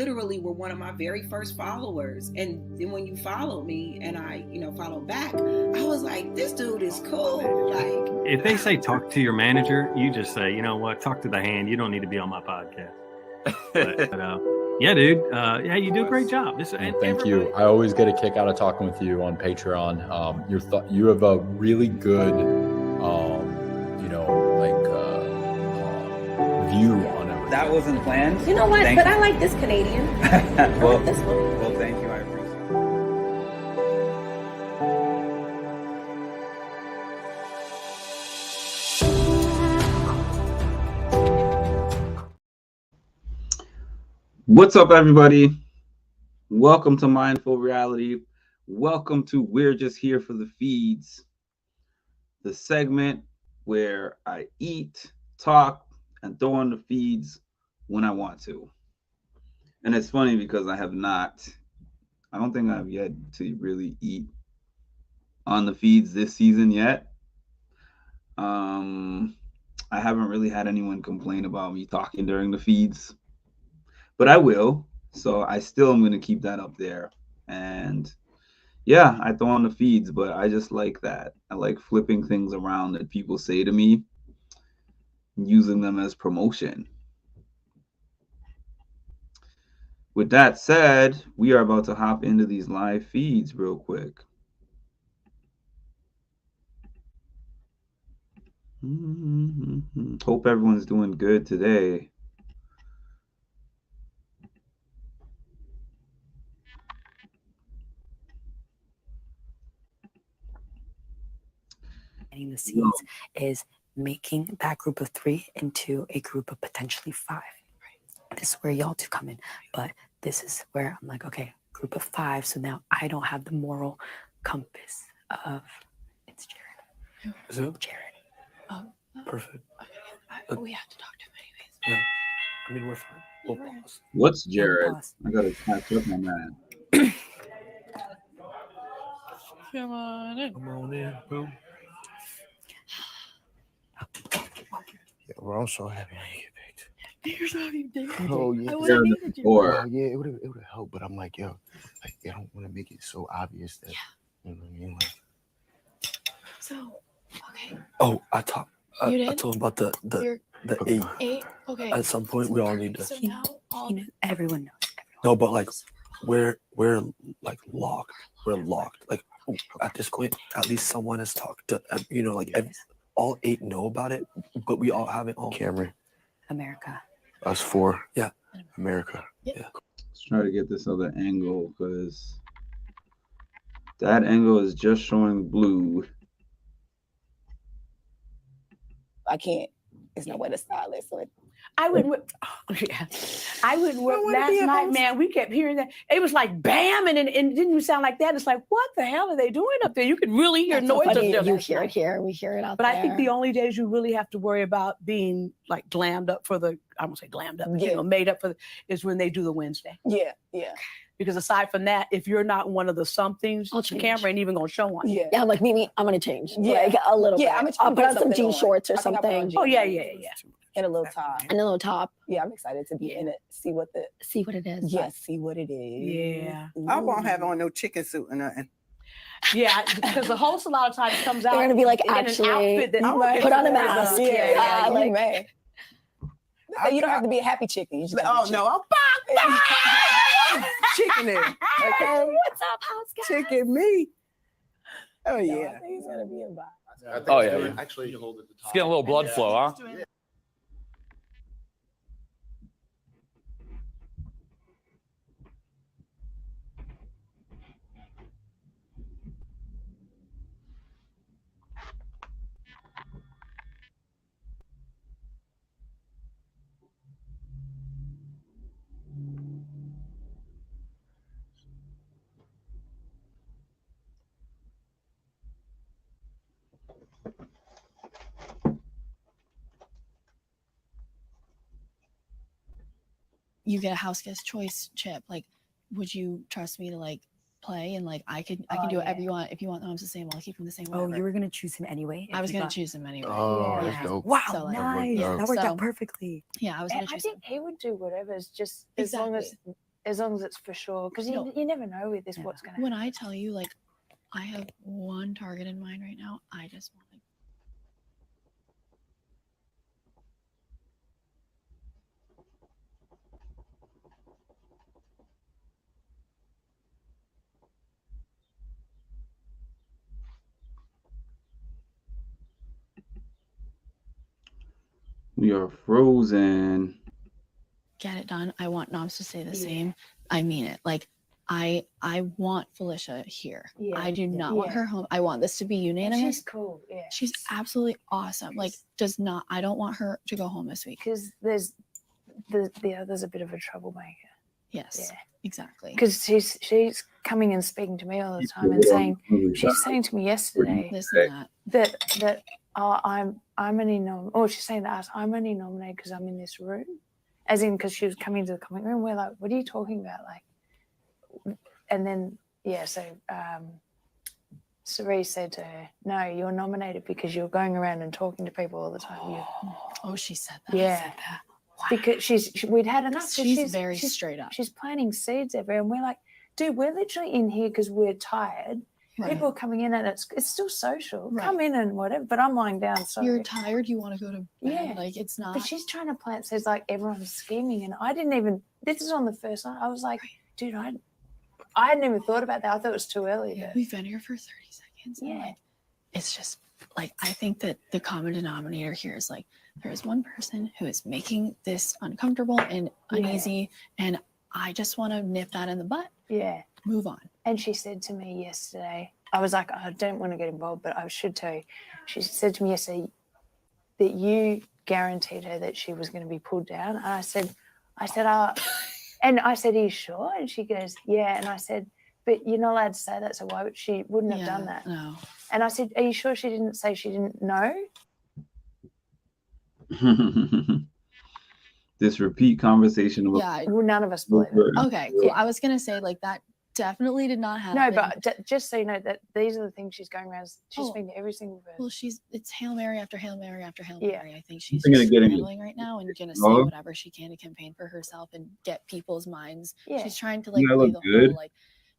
literally were one of my very first followers. And then when you followed me and I, followed back, I was like, this dude is cool. Like, if they say talk to your manager, you just say, you know what, talk to the hand. You don't need to be on my podcast. But yeah, dude. Yeah, you do a great job. Thank you. I always get a kick out of talking with you on Patreon. You have a really good, view on everything. That wasn't planned. You know what? I like this Canadian. Well, like this one. Well, thank you. I appreciate it. What's up, everybody? Welcome to Mindful Reality. Welcome to We're Just Here for the Feeds, the segment where I eat, talk, and throw on the feeds when I want to. And it's funny because I don't think I've yet to really eat on the feeds this season yet. I haven't really had anyone complain about me talking during the feeds, but I will. So I still am going to keep that up there. And yeah, I throw on the feeds, but I just like that. I like flipping things around that people say to me, using them as promotion. With that said, we are about to hop into these live feeds real quick. Hope everyone's doing good today. The scenes is making that group of 3 into a group of potentially 5. Right. This is where y'all two come in, but this is where I'm like, okay, group of 5. So now I don't have the moral compass of it's Jared. Is it? Jared. Perfect. We have to talk to him anyways. Yeah. I mean, we're fine. We'll pause. What's Jared? I gotta catch up on that. Come on in. Come on in, boom. Yeah, bro, I'm so happy I didn't get picked. You're so happy you did. Oh yeah. I would have needed you. Yeah, it would have helped, but I'm like, yo, like I don't want to make it so obvious that you know what I mean. Like, so, okay. Oh, I told him about the okay. 8. Okay. At some point, we all need to. So now everyone knows. No, but like we're like locked. We're locked. Like at this point, at least someone has talked to all 8 know about it, but we all haven't. All Cameron. America. Us 4. Yeah. America. Yeah. Let's try to get this other angle because that angle is just showing blue. I can't. There's no way to style it. So I wouldn't whip. Oh, yeah. I wouldn't whip last night, man. We kept hearing that. It was like bam, and it didn't even sound like that. It's like, what the hell are they doing up there? You could really hear noise up there. You hear it here. We hear it out but there. I think the only days you really have to worry about being like glammed up for the, I won't say glammed up, but, made up for is when they do the Wednesday. Yeah. Because aside from that, if you're not one of the somethings, the camera ain't even gonna show on you. Yeah, like Mimi, I'm gonna change. Like a little bit. I'll put on some jean shorts or something. Oh yeah. And a little top. And a little top. Yeah, I'm excited to be in it. See what it is. Yeah, see what it is. Yeah. I won't have on no chicken suit or nothing. Yeah, because the host a lot of times comes out. They're gonna be like, in actually, an outfit that put on a mask. Yeah, like, man. You don't have to be a happy chicken. You just I'm chicken in. Okay. What's up, house guys? Chicken me. Oh yeah. I think he's gonna be a vibe. Oh yeah. Actually, it's getting a little blood flow, huh? You get a house guest choice chip. Like, would you trust me to like play and like I can do whatever you want. If you want Tom's the same, I'll keep him the same. Whatever. Oh, you were gonna choose him anyway? I was gonna choose him anyway. Oh, that's dope. Wow, So, like, nice. That worked out perfectly. Yeah, I was gonna choose I think he would do whatever. It's just as long as as long as it's for sure, because you never know with this what's going to When I tell you, like, I have one target in mind right now, I just want to. We are frozen. Get it done. I want Noms to say the same. I mean it. Like, I want Felicia here. I do not want her home. I want this to be unanimous. She's cool. Yeah. She's absolutely awesome. Like, I don't want her to go home this week. Because there's a bit of a troublemaker. Yes. Exactly. Because she's coming and speaking to me all the time and saying, she's saying to me yesterday this and that I'm only she's saying to us, I'm only nominated because I'm in this room, as in because she was coming to the comic room. We're like, what are you talking about? Like, and then so Cerise said to her, no, you're nominated because you're going around and talking to people all the time. Oh, she said that. Yeah. I said that. Wow. Because we'd had enough. She's very straight up. She's planting seeds everywhere, and we're like, dude, we're literally in here because we're tired. Right. People are coming in, and it's still social. Right. Come in and whatever. But I'm lying down. Sorry. You're tired. You want to go to bed. Yeah. Like, it's not. But she's trying to plant seeds like everyone's scheming, and I didn't even. This is on the first night. I was like, dude, I hadn't even thought about that. I thought it was too early. Yeah, we've been here for 30 seconds. Yeah. Like, it's just like, I think that the common denominator here is like, there is one person who is making this uncomfortable and uneasy, and I just want to nip that in the butt. Yeah. Move on. And she said to me yesterday, I was like, I don't want to get involved, but I should tell you. She said to me yesterday that you guaranteed her that she was going to be pulled down. And I said, and I said, are you sure? And she goes, yeah. And I said, but you're not allowed to say that, so why would she wouldn't have done that? No. And I said, are you sure she didn't say she didn't know? This repeat conversation. Yeah. Well, none of us believe it. Okay, cool. I was going to say, like, that definitely did not happen. No, but just so you know that these are the things she's going around. She's speaking to every single person. Well, it's Hail Mary after Hail Mary after Hail Mary. I think she's gonna get scrambling right now and going to say whatever she can to campaign for herself and get people's minds. Yeah. She's trying to, like, That play look the good. whole, like,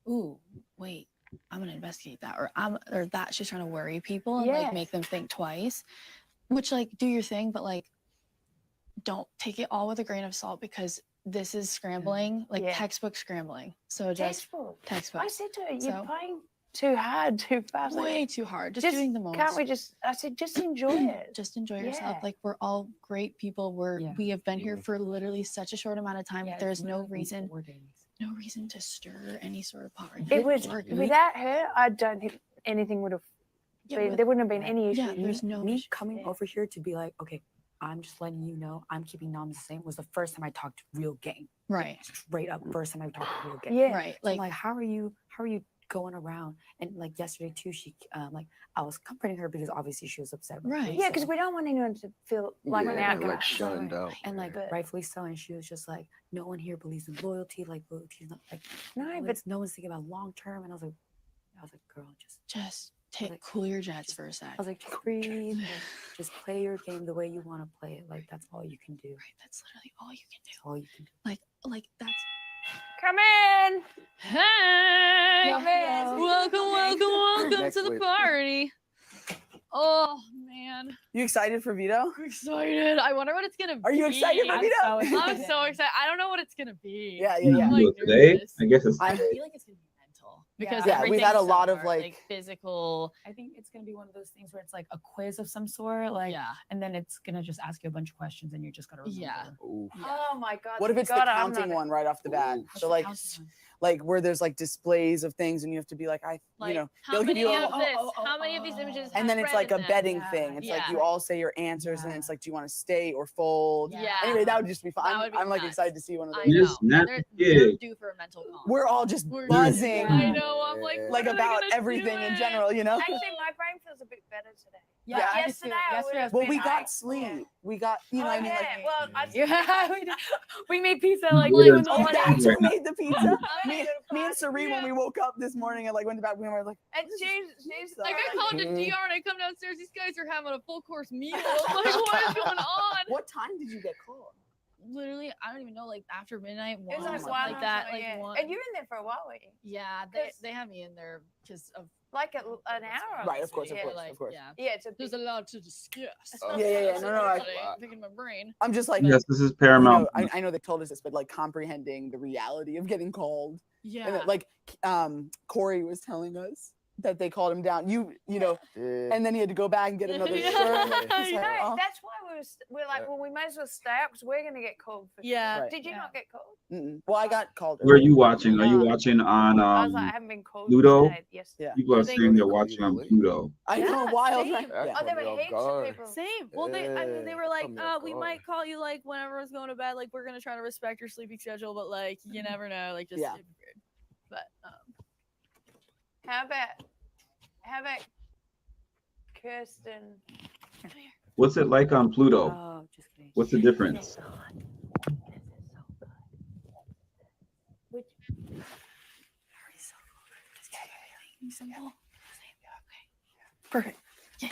ooh, wait, I'm going to investigate that. Or that she's trying to worry people and, like, make them think twice. Which, like, do your thing, but, like, don't take it all with a grain of salt, because this is scrambling, like textbook scrambling. So just textbook. I said to her, you're So- playing too hard, too fast. Way too hard. Just doing the most. Can't we just? I said, just enjoy it. Just enjoy yourself. Yeah. Like, we're all great people. We have been here for literally such a short amount of time. There's no reason to stir any sort of pot. It was without her. I don't think anything would have. There wouldn't have been any issue. Yeah, there's no me coming over here to be like, okay, I'm just letting you know I'm keeping Noms the same, was the first time I talked real game. Right. Straight up first time I talked real game. Yeah. Right. So I'm like, how are you going around? And like yesterday too, she like, I was comforting her because obviously she was upset. Right. Yeah, because we don't want anyone to feel like an outcast. shunned out. And like rightfully so. And she was just like, no one here believes in loyalty. Like loyalty is not like no one's thinking about long term. And I was like, girl, just cool your jets for a sec. I was like, just breathe, like, just play your game the way you want to play it. Like that's all you can do. Right. That's literally all you can do. That's all you can do. Like that's. Come in. Hey. Come in. Welcome Next to the week. party. Oh man, You excited for Vito? I'm excited. I wonder what it's gonna be. Are you excited for Vito? I'm so excited. I don't know what it's gonna be. Yeah. I'm, like, today, nervous. I guess it's I feel like it's gonna be mental because Yeah, we've had a everything's lot so of, hard, like- physical. I think it's gonna be one of those things where it's like a quiz of some sort, like, and then it's gonna just ask you a bunch of questions, and you're just gonna remember. Yeah. Oh my God. What if it's the God, I'm counting not- one right off the bat? What's So the like, counting one? like where there's like displays of things, and you have to be like, Like, they'll how give many you of a, this? How many of these images? and then have it's red like a in them? betting thing. It's like you all say your answers, and it's like, do you want to stay or fold? Yeah. Anyway, that would just be That fun. would be I'm like nuts. excited to see one of I those. know. Yes, not They're big. due for a mental call. We're all just We're buzzing. I know. I'm like, like when are we about gonna do everything in it? general, you know? Actually, my brain feels a bit better today. Yeah, I did yesterday, I would've Well, been we like, got sleep. We got, you know, what I mean, like, well, I Yeah, we made pizza like What when is- the oh, morning. that's who made the pizza. I'm me gonna and Sari, when we woke up this morning and like went to bed, we were like, And she's Like I called to Mhm. DR and I come downstairs. These guys are having a full course meal. I'm like, what is going on? what time did you get called? literally, I don't even know, like after midnight, It one was or like something one like that. or Like yeah. one. And you were in there for a while, weren't you? Yeah, they had me in there because of Like an hour. Right, of course, of yeah. course, like, of course. yeah. Yeah, it's a There's a lot to discuss. Yeah. No, Really picking my brain. I'm just like, Yes, this is you paramount. know, I know they told us this, but like comprehending the reality of getting called. Yeah. And that, like, Corey was telling us that they called him down. You know, and then he had to go back and get another shirt. It's No, like, oh. that's why we're like, well, we might as well stay up because we're gonna get called. For Yeah. Right. Did you not get called? Mm-mm. Well, I got called. Where are earlier. you watching? Are you watching on I was like, I haven't been called. Pluto? Today. Yes. Yeah. People are saying they're watching on Pluto. I know, Yeah, wild. same. Right? Yeah. Oh, there were heaps of people. Same. Well, I mean, they were like, Caught me off we guard. might call you like when everyone's going to bed. Like, we're gonna try to respect your sleeping schedule, but like, you never know. Like, just Yeah. stay prepared. But How about Kirsten? What's it like on Pluto? Oh, just kidding. What's the difference? Which, Perfect. Yeah.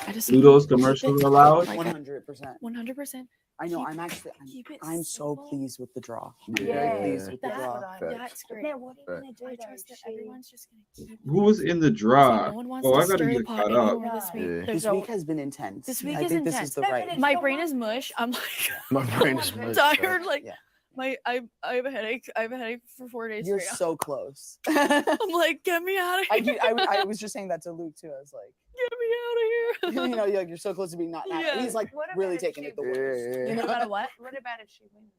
I just Pluto's commercials allowed? 100%. 100%. I know. Keep- I'm actually. keep it I'm so simple. pleased with the draw. I'm Yeah. very pleased with the That's draw. what that's great. now, what are you gonna do? I though? trust that She- everyone's just gonna keep. Who was in the So draw? no one wants Oh, to I gotta stir the get pot caught up. anymore this week. Yeah. There's This week has been intense. This week I is think this intense. is the No, but right. it's- my so brain what- is mush. I'm like My brain is I'm mush, tired. bro. Like Yeah. I have a headache. I have a headache for 4 days. You're straight now. so close. I'm like, get me out of here. I was just saying that to Luke too. I was like, Get me out of here. you know, you're so close to being not. Yeah. And he's like What about really if taking she it the wins? worst. Yeah. You know, No matter what. What about if she wins?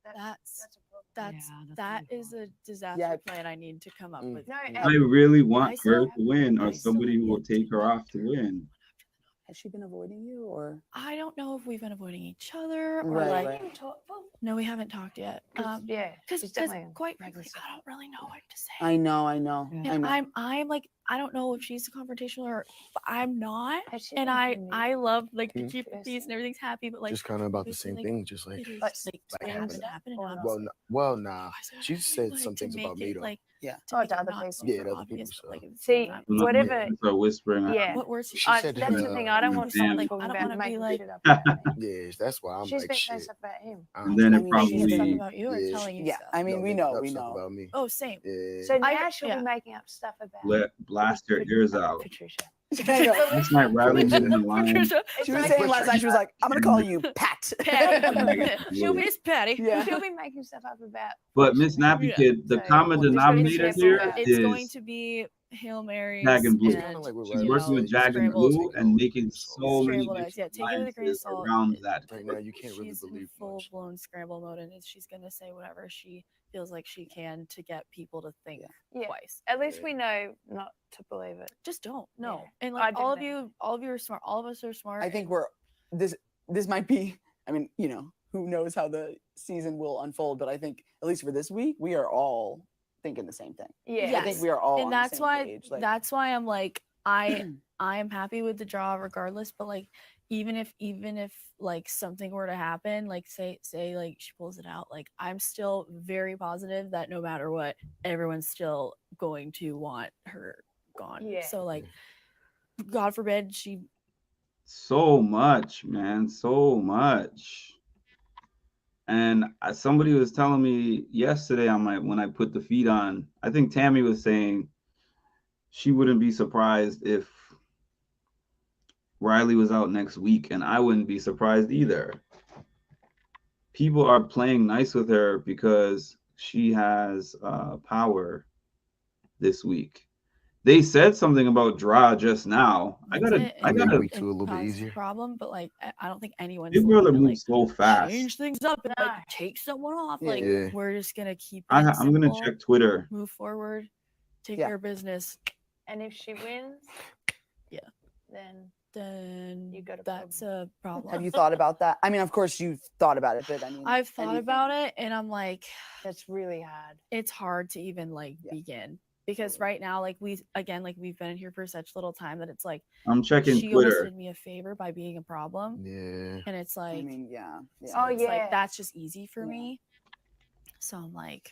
That's a problem. that is a disaster Yeah. plan I need to come up Mm. with. No, I really want I her still- to win, I or still somebody who have will yet to take her off to win. has she been avoiding you or? I don't know if we've been avoiding each other or Right, like. right. No, we haven't talked yet. Yeah, Because she's definitely quite regular frankly, I don't really know what to say. I know. I know. And I'm like, I don't know if she's confrontational or but I'm not. Has she And been I love like to Mhm. keep the peace and everything's happy, but like Just kind of about the obviously, same like, thing. Just like, it is, Like, like happened, and or I'm not? well, nah. why is it She happening? said Like, some to things about make me it, though. like Yeah. to Oh, make to it other not people. so Yeah, to other obvious, people, but, so. like, it's See, not- whatever. Start whispering. Yeah. What words? She I- said That's the that, thing. I don't want someone Damn. talking I don't about wanna be making like- shit up about me. Yeah, that's why I'm She's like been saying shit. stuff about him. And then I it mean, making stuff probably about you or Yeah, telling you Yeah. stuff? I mean, we know. We Stuff know. about me. Oh, same. Yeah. So now I- she'll yeah. be making up stuff about let blast her ears out. Patricia. Last night, Riley was in the line. Patricia, She was saying last night. She was like, "I'm gonna call you Pat." Patty. She'll be Patty. Yeah. She'll be making stuff up about. But Miss Nappy Yeah. Kid, the So, common well, just denominator be here careful. It's going is to be Hail Marys. Jag and Blue. and, Kinda like what she's Riley working with said, Jag and scrambled- Blue and making so many Scrambled eggs. Yeah, different take it with a grain of alliances salt. around that. Right now, you can't really She's in believe full much. blown scramble mode, and she's gonna say whatever she feels like she can to get people to think Yeah. twice. At least we know not to believe it. Just don't. No. Yeah. And I like do all of that. you are smart. All of us are smart. I think we're this might be. I mean, you know, who knows how the season will unfold, but I think at least for this week, we are all thinking the same thing. Yeah. I think we are all and on that's the same why page. Like, that's why I'm like I am happy with the draw regardless, but like even if like something were to happen, like say like she pulls it out, like I'm still very positive that no matter what, everyone's still going to want her gone. Yeah. So like God forbid she So much, man, so much. And somebody was telling me yesterday on when I put the feed on, I think Tammy was saying she wouldn't be surprised if Riley was out next week, and I wouldn't be surprised either. People are playing nice with her because she has power this week. They said something about Dra just now. I gotta week two a little bit cause easier. problem, but like I don't think anyone's Big looking Brother to, moves like, so fast. change things up and like take someone off. Yeah. Like Yeah. we're just gonna keep. I'm it gonna simple, check Twitter. Move forward, take Yeah. care of business. And if she wins, Yeah. then You got a that's a problem. have you thought about that? I mean, of course you've thought about it, but I mean, I've thought anything? about it, and I'm like, that's really hard. it's hard to even like begin because right now, like we've been in here for such little time that it's like I'm checking she almost Twitter. did me a favor by being a problem, Yeah. and it's like I mean, yeah. so Oh, it's yeah. like that's just easy for Yeah. me. So I'm like,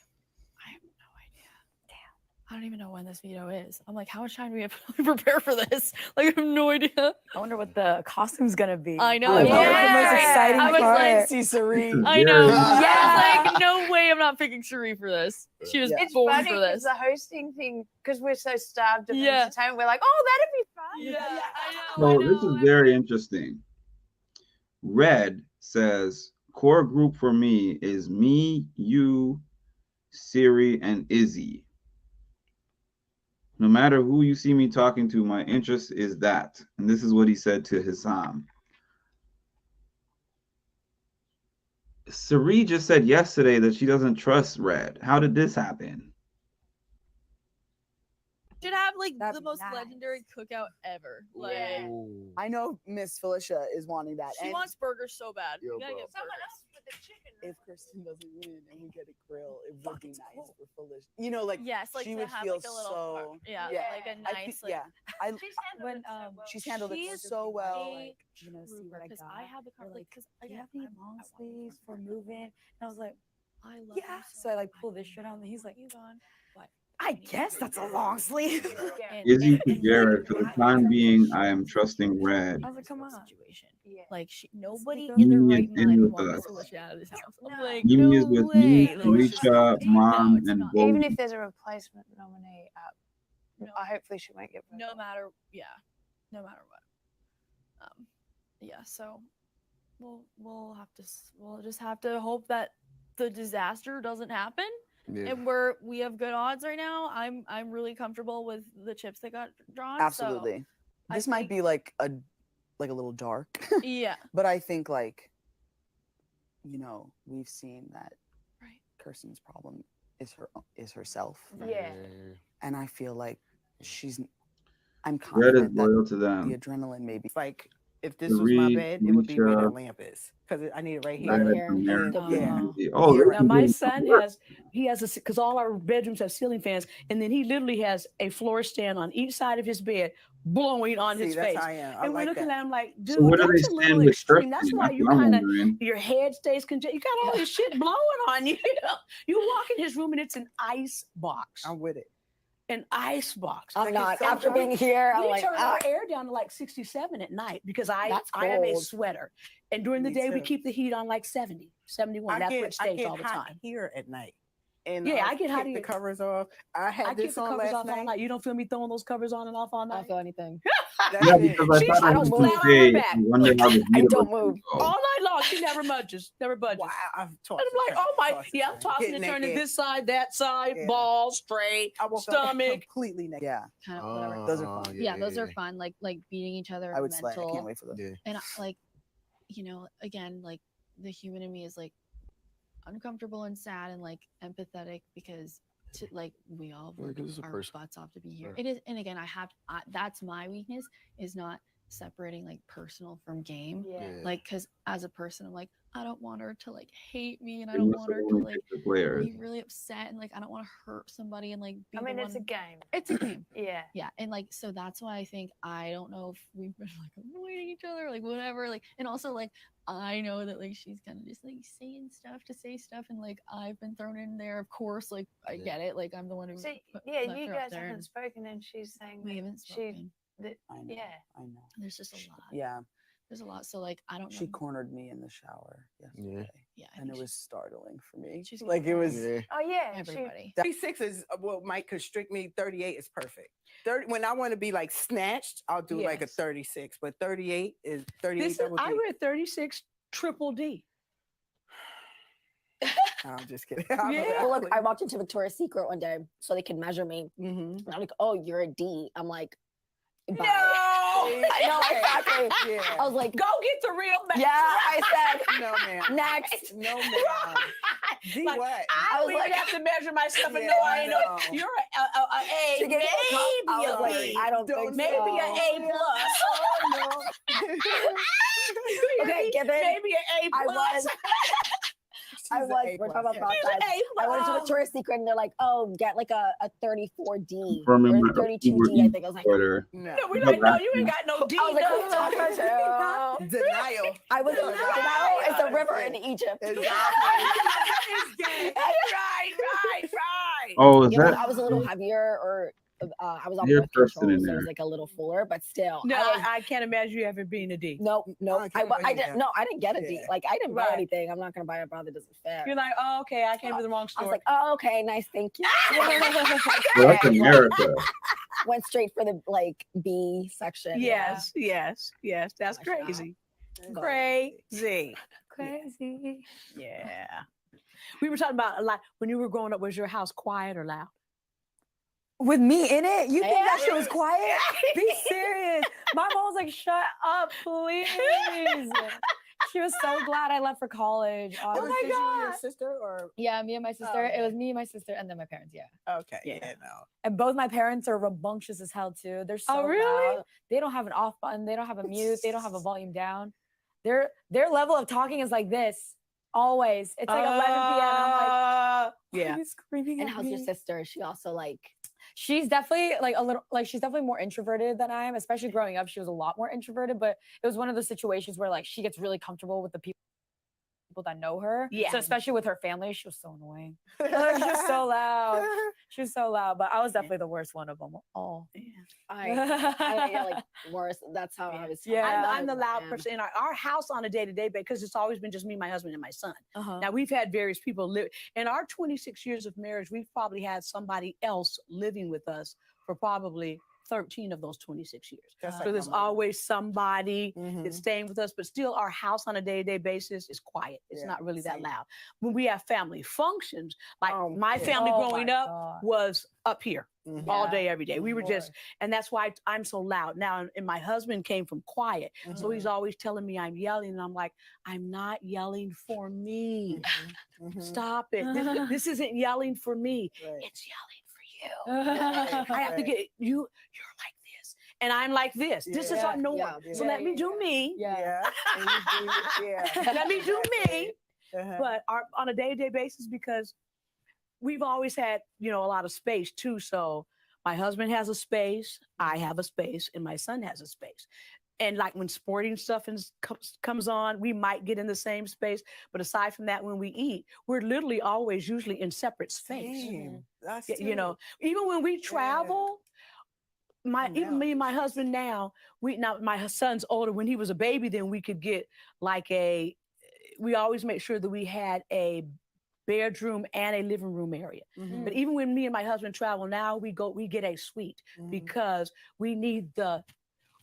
I have no idea. Damn. I don't even know when this veto is. I'm like, how much time do we have to prepare for this? Like, I have no idea. I wonder what the costume's gonna be. I know. That was Yeah. the most exciting I was part. like- See Serene. I know. Yeah. I was like, no way I'm not picking Cherie for this. She was It's born funny for because this. the hosting thing, because we're so starved of Yeah. entertainment, we're like, oh, that'd be fun. Yeah, I know. So this is very interesting. Red says core group for me is me, you, Siri, and Izzy. No matter who you see me talking to, my interest is that. And this is what he said to Hissam. Siri just said yesterday that she doesn't trust Red. How did this happen? Should have like That'd the be most nice. legendary cookout ever. Like, I know Miss Felicia is wanting that. she and wants burgers so bad. Yo, You gotta bro. get burgers. if Kristen doesn't win and we get a grill, it would be nice for Felicia. You know, like Yes, like she to would have feel like a little so. yeah, like a I nice fe- yeah. I, When she's handled it she's so well. a Like, You know, see what I because got. I have the They're car like, because do you again, have any I'm- long I want sleeves for burgers. moving? And I was like, I love yeah. you So I like pull this shirt on. And he's like, you gone, but I guess that's a long sleeve. Izzy to Jared, for the time being, I am trusting Red. I was like, come on. situation. Like nobody Mimi in their is right in mind with wants us. Felicia out of this house. I'm like, Mimi is no with me, way. Like, Felicia, Mom, it's and not. Bo. Even if there's a replacement nominee up, I hopefully she won't get voted. no matter no matter what. Yeah, so we'll just have to hope that the disaster doesn't happen. Yeah. And we have good odds right now. I'm really comfortable with the chips that got drawn. so absolutely. I This might think- be like a little dark. Yeah. But I think like, you know, we've seen that Kirsten's problem is herself. Yeah. And I feel like I'm Red is confident that loyal to them. the adrenaline maybe Like if this was my Reed, bed, it would be where Felicia, that lamp is because I need it right Red, here. Mary, Yeah. Izzy. Oh, Here. this Now is my good. son has because all our bedrooms have ceiling fans, and then he literally has a floor stand on each side of his bed, blowing on See, his that's face. how I am. I And we're like looking that. at him like, dude, So where do they that's a stand little with extreme. That's Kirsten? why That's you what I'm kind of wondering. your head stays congested. You got all this shit blowing on you. You walk in his room and it's an ice box. I'm with it. An ice box. I'm Like, not. it's After so being here, I'm we like, turn ah. our air down to like 67 at night because I That's am a cold. sweater. And during the Me day, we too. keep the heat on like 70, 71. That's where it I stays get all the hot time. here at night. And Yeah, I get hot take the here. covers off. I had I keep this the on covers last off all night. night. You don't feel me throwing those covers on and off all I night? don't feel anything. That's Yeah, it. because I She- thought I I don't was move going out to on her say, back. I wonder how the I heat don't of it move. goes. All night long, she never budges. Never budges. Wow, I've And tossed I'm like, oh my, yeah, I'm tossing Getting and turning naked. this side, that side, Yeah. balls, straight, I woke up stomach. completely naked. yeah, Kind of whatever. those are fun. Yeah, those are fun. Like beating each other. I would slay. I mental. can't wait for those. Yeah. And like, you know, again, like the human in me is like uncomfortable and sad and like empathetic because like we all Yeah, work 'cause it's a our person. butts off to be here. Right. It is, and again, that's my weakness is not separating like personal from game. Yeah. Like, cause as a person, I'm like, I don't want her to like hate me, and I They don't must want have her to only like picked the players. be really upset, and like I don't want to hurt somebody and like be I mean, the it's a one- game. It's a game. Yeah. Yeah, and like so that's why I think I don't know if we've been like avoiding each other, like whatever, like, and also like I know that like she's kind of just like saying stuff to say stuff, and like I've been thrown in there, of course, like I Yeah. get it, like I'm the one who See, put- yeah, left you her up guys there, haven't and spoken, and she's saying we that haven't she, spoken. that, I know. yeah. I know. There's just a lot. Yeah, There's a lot. So like I don't know. she cornered me in the shower yesterday, Yeah, I and think it was startling for me. she's Like it was. Yeah. Oh yeah. everybody. 36 is what might constrict me. 38 is perfect. 30 when I want to be like snatched, I'll do like a Yes. 36. But 38 is 38 This is, double I D. read 36 triple D. No, I'm just kidding. Yeah. Well, look, I walked into Victoria's Secret one day so they could measure me. Mm-hmm. And I'm like, oh, you're a D. I'm like, bye. No! I know, exactly. Yeah. I was like, Go get the real man. yeah, I said, No, ma'am. next. No, ma'am. D Like, what? I was don't even like- have to measure myself and Yeah, know I ain't know. no. You're a She A, gave me a cup. I maybe was a like, B. I don't think Maybe so. an A plus. Oh, Okay, give it. Maybe an A I plus. was. I She's an was. A We're plus, talking about yeah. cross size. I went into A+. Victoria's Secret and they're like, oh, get like a 34D Confirming or my 32D. I think I was like, Twitter. No. No, we like, no, you ain't got no D. I was like, no. what are you talking about? Denial. I was. Denial. It's a river in Egypt. Exactly. right. Oh, is Yeah, but that? I was a little heavier, or I was on You're birth person control, in so it there. was like a little fuller, but still. No, I was, I can't imagine you ever being a D. no, I didn't. No, I didn't get a D. Yeah. Like I didn't buy Right. anything. I'm not gonna buy a bra that doesn't fit. You're like, oh, okay, I came to the wrong I store. was like, oh, okay, nice, thank you. Well, that's America. Went straight for the like B section. yes, yes, that's Wash it out. crazy. Crazy. Crazy. Yeah. We were talking about a lot when you were growing up. Was your house quiet or loud? With me in it? You think that shit was Yes. quiet? Be serious. My mom was like, shut up, please. She was so glad I left for college. Oh my honestly. God. Your sister or Yeah, me and my sister. okay. It was me, my sister, and then my parents. Yeah. okay, yeah, no. And both my parents are rambunctious as hell too. They're so really? loud. They don't have an off button. They don't have a mute. They don't have a volume down. Their level of talking is like this always. It's like 11 p.m. I'm like, yeah. "Are you screaming And at how's your me?" sister? Is she also like? She's definitely like a little like she's definitely more introverted than I am. Especially growing up, she was a lot more introverted. But it was one of those situations where like she gets really comfortable with the people that know her. Yeah. So especially with her family, she was so annoying. She was so loud. She was so loud. But I was definitely the worst one of them all. I yeah, like worse. That's how I was. Yeah. I'm the loud man. person in our house on a day-to-day basis because it's always been just me, my husband, and my son. Uh-huh. Now we've had various people live in our 26 years of marriage. We've probably had somebody else living with us for probably 13 of those 26 years. That's So like there's my mom. always somebody Mhm. that's staying with us, but still our house on a day-to-day basis is quiet. It's Yeah, not really that same. loud. When we have family functions, like Oh, my yeah. family Oh growing my up God. was up here Mhm. all Yeah. day, every day. We were Of just, and that's why I'm so loud now. And my husband came from quiet. So he's Mhm. always telling me I'm yelling. And I'm like, I'm not yelling for me. Mhm. Mhm. Stop it. This isn't yelling for me. Right. It's yelling for you. I have to get you're like this. And I'm like this. This is Yeah, our norm. yeah, So yeah, let me do me. Yeah. And you do- yeah. Let me do me. Uh-huh. But on a day-to-day basis, because we've always had, a lot of space too. So my husband has a space, I have a space, and my son has a space. And like when sporting stuff comes on, we might get in the same space. But aside from that, when we eat, we're literally always usually in separate space. Same. Us You know, too. even when we travel, even me and my husband now, my son's older. When he was a baby, then we could get like we always make sure that we had a bedroom and a living room area. Mhm. But even when me and my husband travel now, we get a suite Mhm. because we need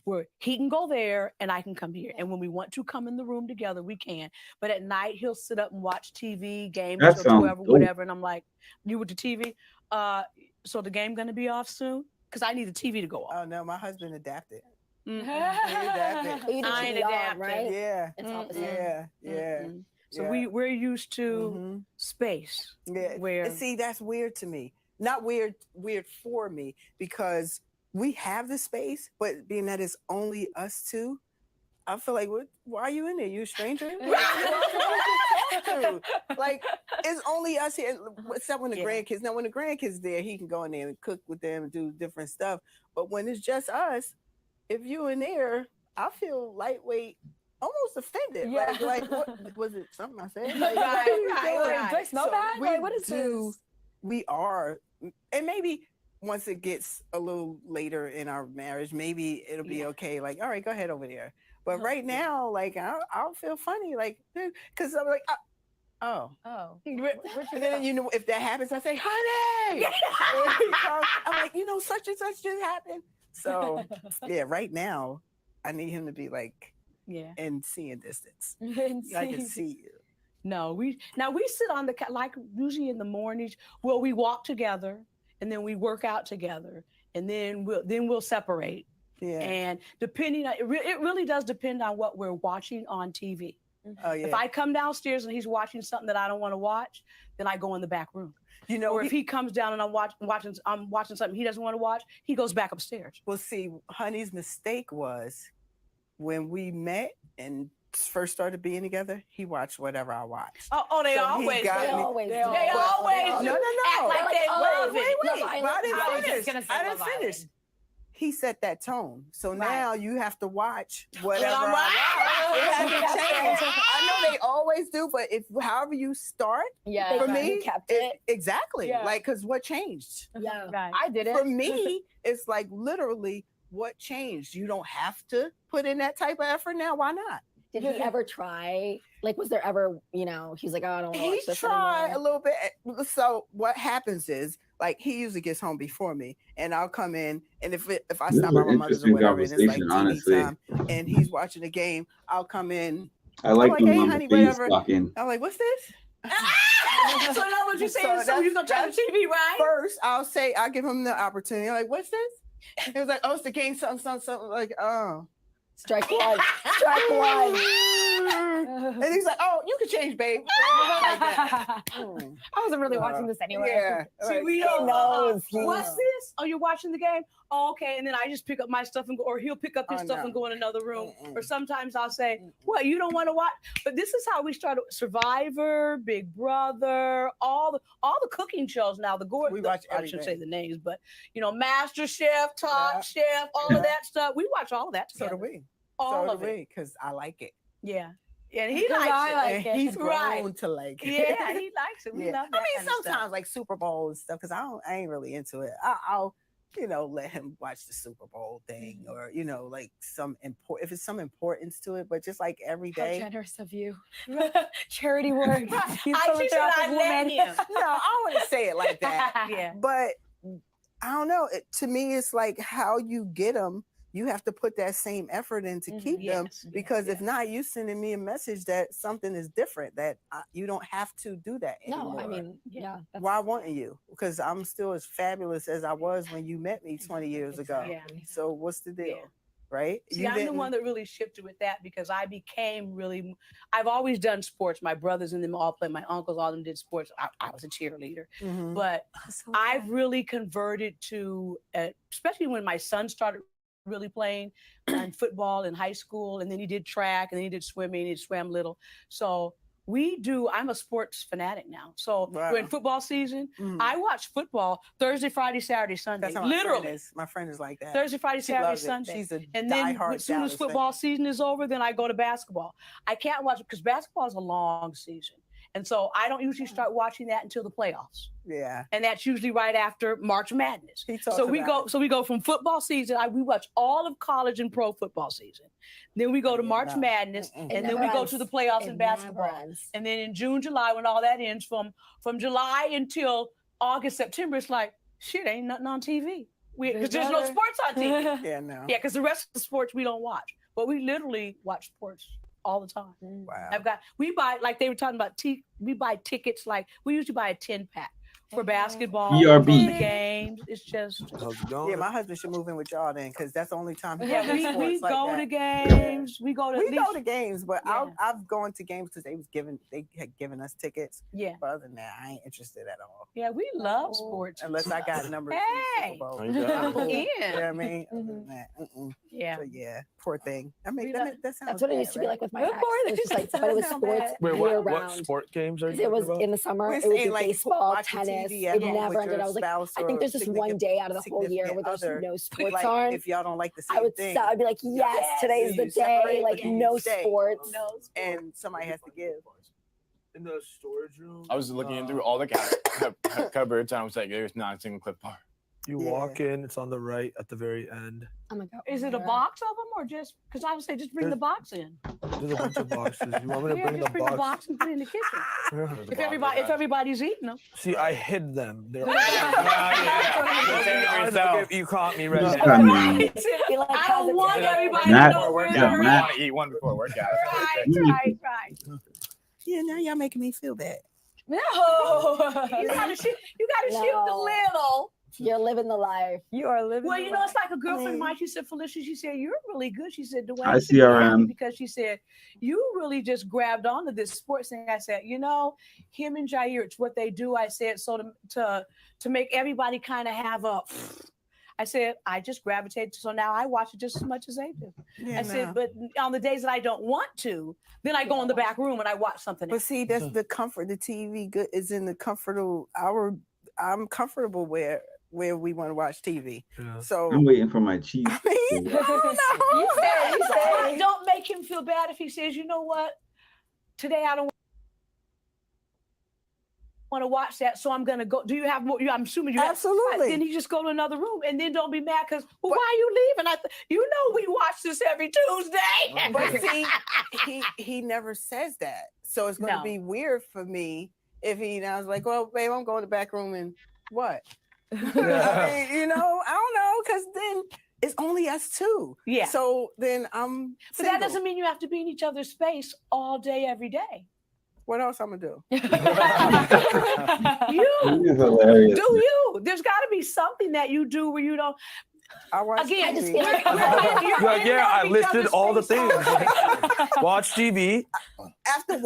where he can go there and I can come here. And when we want to come in the room together, we can. But at night he'll sit up and watch TV, games That or sounds whatever, dope. whatever. And I'm like, you with the TV? So the game gonna be off soon? Because I need the TV to go off. Oh no, my husband adapted. Mm-mm. He adapted. But you did I ain't TV on, adapting. right? Yeah. It's opposite. Yeah. Yeah. Mm-mm. So Yeah. we're used to Mhm. space. Yeah. Where And see, that's weird to me. Not weird for me because we have the space, but being that it's only us two, I feel like, why are you in there? You a stranger? Like, it's only us here, except when the grandkids. Now, when the grandkids there, he can go in there and cook with them and do different stuff. But when it's just us, if you in there, I feel lightweight, almost offended. Yeah. Like what was it? Something I said? Right, right. Do I smell bad? We Like, what is this? We are, and maybe once it gets a little later in our marriage, maybe it'll be okay. Like, all right, go ahead over there. But right now, like, I'll feel funny, like, because I'm like, oh. And then, if that happens, I say, honey. I'm like, such and such just happened. So, yeah, right now, I need him to be like, in seeing distance. I can see you. No, we sit on the like usually in the mornings. Well, we walk together, and then we work out together, and then we'll separate. Yeah. And depending on it really does depend on what we're watching on TV. Oh yeah. If I come downstairs and he's watching something that I don't want to watch, then I go in the back room. Or if he comes down and I'm watching something he doesn't want to watch, he goes back upstairs. Well, see, honey's mistake was when we met and first started being together, he watched whatever I watched. Oh, they So he always got do. me- They always But- do. No. Act like they love it. Wait. But I didn't finish. I didn't finish. he set that tone. So now you have to watch Well, whatever. I'm right. It hasn't changed. I know they always do, but if however you start, Yeah, for they me, kept it. exactly. Yeah. Like, cause what changed? Yeah, Right. I did it. For me, it's like literally what changed. You don't have to put in that type of effort now. Why not? Did he ever try? Like, was there ever, he's like, oh, I don't want to He watch this tried anymore. a little bit. So what happens is, like, he usually gets home before me, and I'll come in, and if I This stop is by an my mother's or interesting whatever, and it's like conversation, TV honestly. time, and he's watching the game, I'll come in. I like I'm the like, hey, mama honey, face whatever. talking. I'm like, what's this? So that's what you're saying. So you're gonna turn the TV, right? First, I'll give him the opportunity. I'm like, what's this? He was like, oh, it's the game, something. Like, oh. Strike one. Strike one. And he's like, oh, you can change, babe. Like that. I wasn't really watching this anyway. Yeah. See, like, we he don't knows. What's this? Oh, you're watching the game? Oh, okay. And then I just pick up my stuff and go, or he'll pick up his Oh, stuff no. and go in another room. Or sometimes I'll say, what, you don't want to watch? But this is how we started Survivor, Big Brother, all the cooking shows now. We watch I shouldn't say everything. the names, but Master Chef, Top Chef, all of that stuff. We watch all of that So together. do we. All so of do it. we, because I like it. Yeah. And he Because likes I it. like And it. he's grown Right. to like it. Yeah, he likes it. We Yeah. love I that mean, kind of stuff. sometimes like Super Bowl and stuff, because I ain't really into it. I'll let him watch the Super Bowl thing, or like if it's some importance to it, but just like every How day. generous of you. Charity work. He's I so just said I philanthropic let woman. him. No, I wouldn't say it like that. Yeah. But I don't know. To me, it's like how you get them. You have to put that same effort in to keep them, because if not, you sending me a message that something is different, that you don't have to do that anymore. No, I mean, yeah. Why wouldn't you? Because I'm still as fabulous as I was when you met me 20 years ago. Yeah. So what's the deal? Right? See, I'm the one that really shifted with that, because I became really, I've always done sports. My brothers and them all played, my uncles, all of them did sports. I was a cheerleader. Mhm. But I've really converted to, especially when my son started really playing in football in high school, and then he did track, and then he did swimming, he swam little. So I'm a sports fanatic now. So Wow. when football season, I watch football Thursday, Friday, Saturday, Sunday. That's how Literally. my friend is like that. Thursday, Friday, She Saturday, loves it. Sunday. She's a and then diehard as soon as Dallas football season is over, then I go to basketball. I can't watch it because basketball is a long season. And so I don't usually start watching that until the playoffs. Yeah. And that's usually right after March Madness. talks So we about go from football season. We watch all of college and pro football season. Then we go to March Madness, and then we go to the playoffs in basketball. And then in June, July, when all that ends, from July until August, September, it's like, shit, ain't nothing on TV. Because there's no sports on TV. Yeah, no. Yeah, because the rest of the sports we don't watch. But we literally watch sports all the time. Wow. We buy, like they were talking about, we buy tickets, like we usually buy a 10-pack for basketball, BRB. for the games. It's just, Yeah, my husband should move in with y'all then, because that's the only time. he yeah, does we sports like go that. to games. We go to We go to games, but Yeah. I've gone to games because they had given us tickets. Yeah. But other than that, I ain't interested at all. Yeah, we love sports. Unless I got numbers. Hey. In the Super Bowl. There you go. I'm cool. In. You know what I mean? Other than that, Yeah. So yeah, poor thing. I mean, We that, love- that sounds That's what it bad, used to be right? like with my ex. It was just like, but it was sports Wait, year what round. sport games are you It was talking about? in the summer. This It would ain't be like baseball, watching tennis. TV at It home never with ended. your I was like, spouse I think or there's just one day out of the whole year where there's significant no other. sports Like, on. if y'all don't like the same I would thing, I'd be like, yes, today's you the separate, day. but Like you no stay. sports. And somebody has to give. In the storage room. I was looking through all the cupboards, and I was like, there's not a single clip bar. You walk in, it's on the right at the very end. Oh my god. Is it a box of them, or just, because I would say just bring the box in. There's a bunch of boxes. You want me to Yeah, bring just the bring the box? box and put it in the kitchen. Yeah. If everybody's eating them. See, I hid them. They're yourself. You caught me right I now. mean, I don't want everybody Matt- to know where yeah, they're Matt- at. I want to eat one before workout. Right. Yeah, now y'all making me feel bad. No, you gotta shoot the little. You're living the life. You are living. Well, you know, it's like a girlfriend of mine. She said, Felicia, she said, you're really good. She said, Dwayne. Hi, she said, "You're happy," CRM. because she said, you really just grabbed onto this sports thing. I said, you know, him and Jair, it's what they do. I said, so to make everybody kind of have a. I said, I just gravitate. So now I watch it just as much as they do. Yeah, I said, no. but on the days that I don't want to, then I go in the back room and I watch something But else. see, that's the comfort. The TV good is in the comfortable. I'm comfortable where where we want to watch TV. Yeah. So I'm waiting for my cheese. Don't make him feel bad if he says, you know what, today I don't want to watch that, so I'm gonna go. Do you have more? I'm assuming you Absolutely. Then he just go to another room, and then don't be mad because why are you leaving? You know we watch this every Tuesday. But see, he never says that, so it's going to be weird for me if he now is like, well, babe, I'm going to the back room and what? I mean, I don't know, because then it's only us two. Yeah. So then I'm. But that doesn't mean you have to be in each other's space all day, every day. What else I'm gonna do? You He's hilarious. do you? There's got to be something that you do where you don't. I watch Again, TV. you're Like, in yeah, I each listed other's all the space. things. Watch TV. After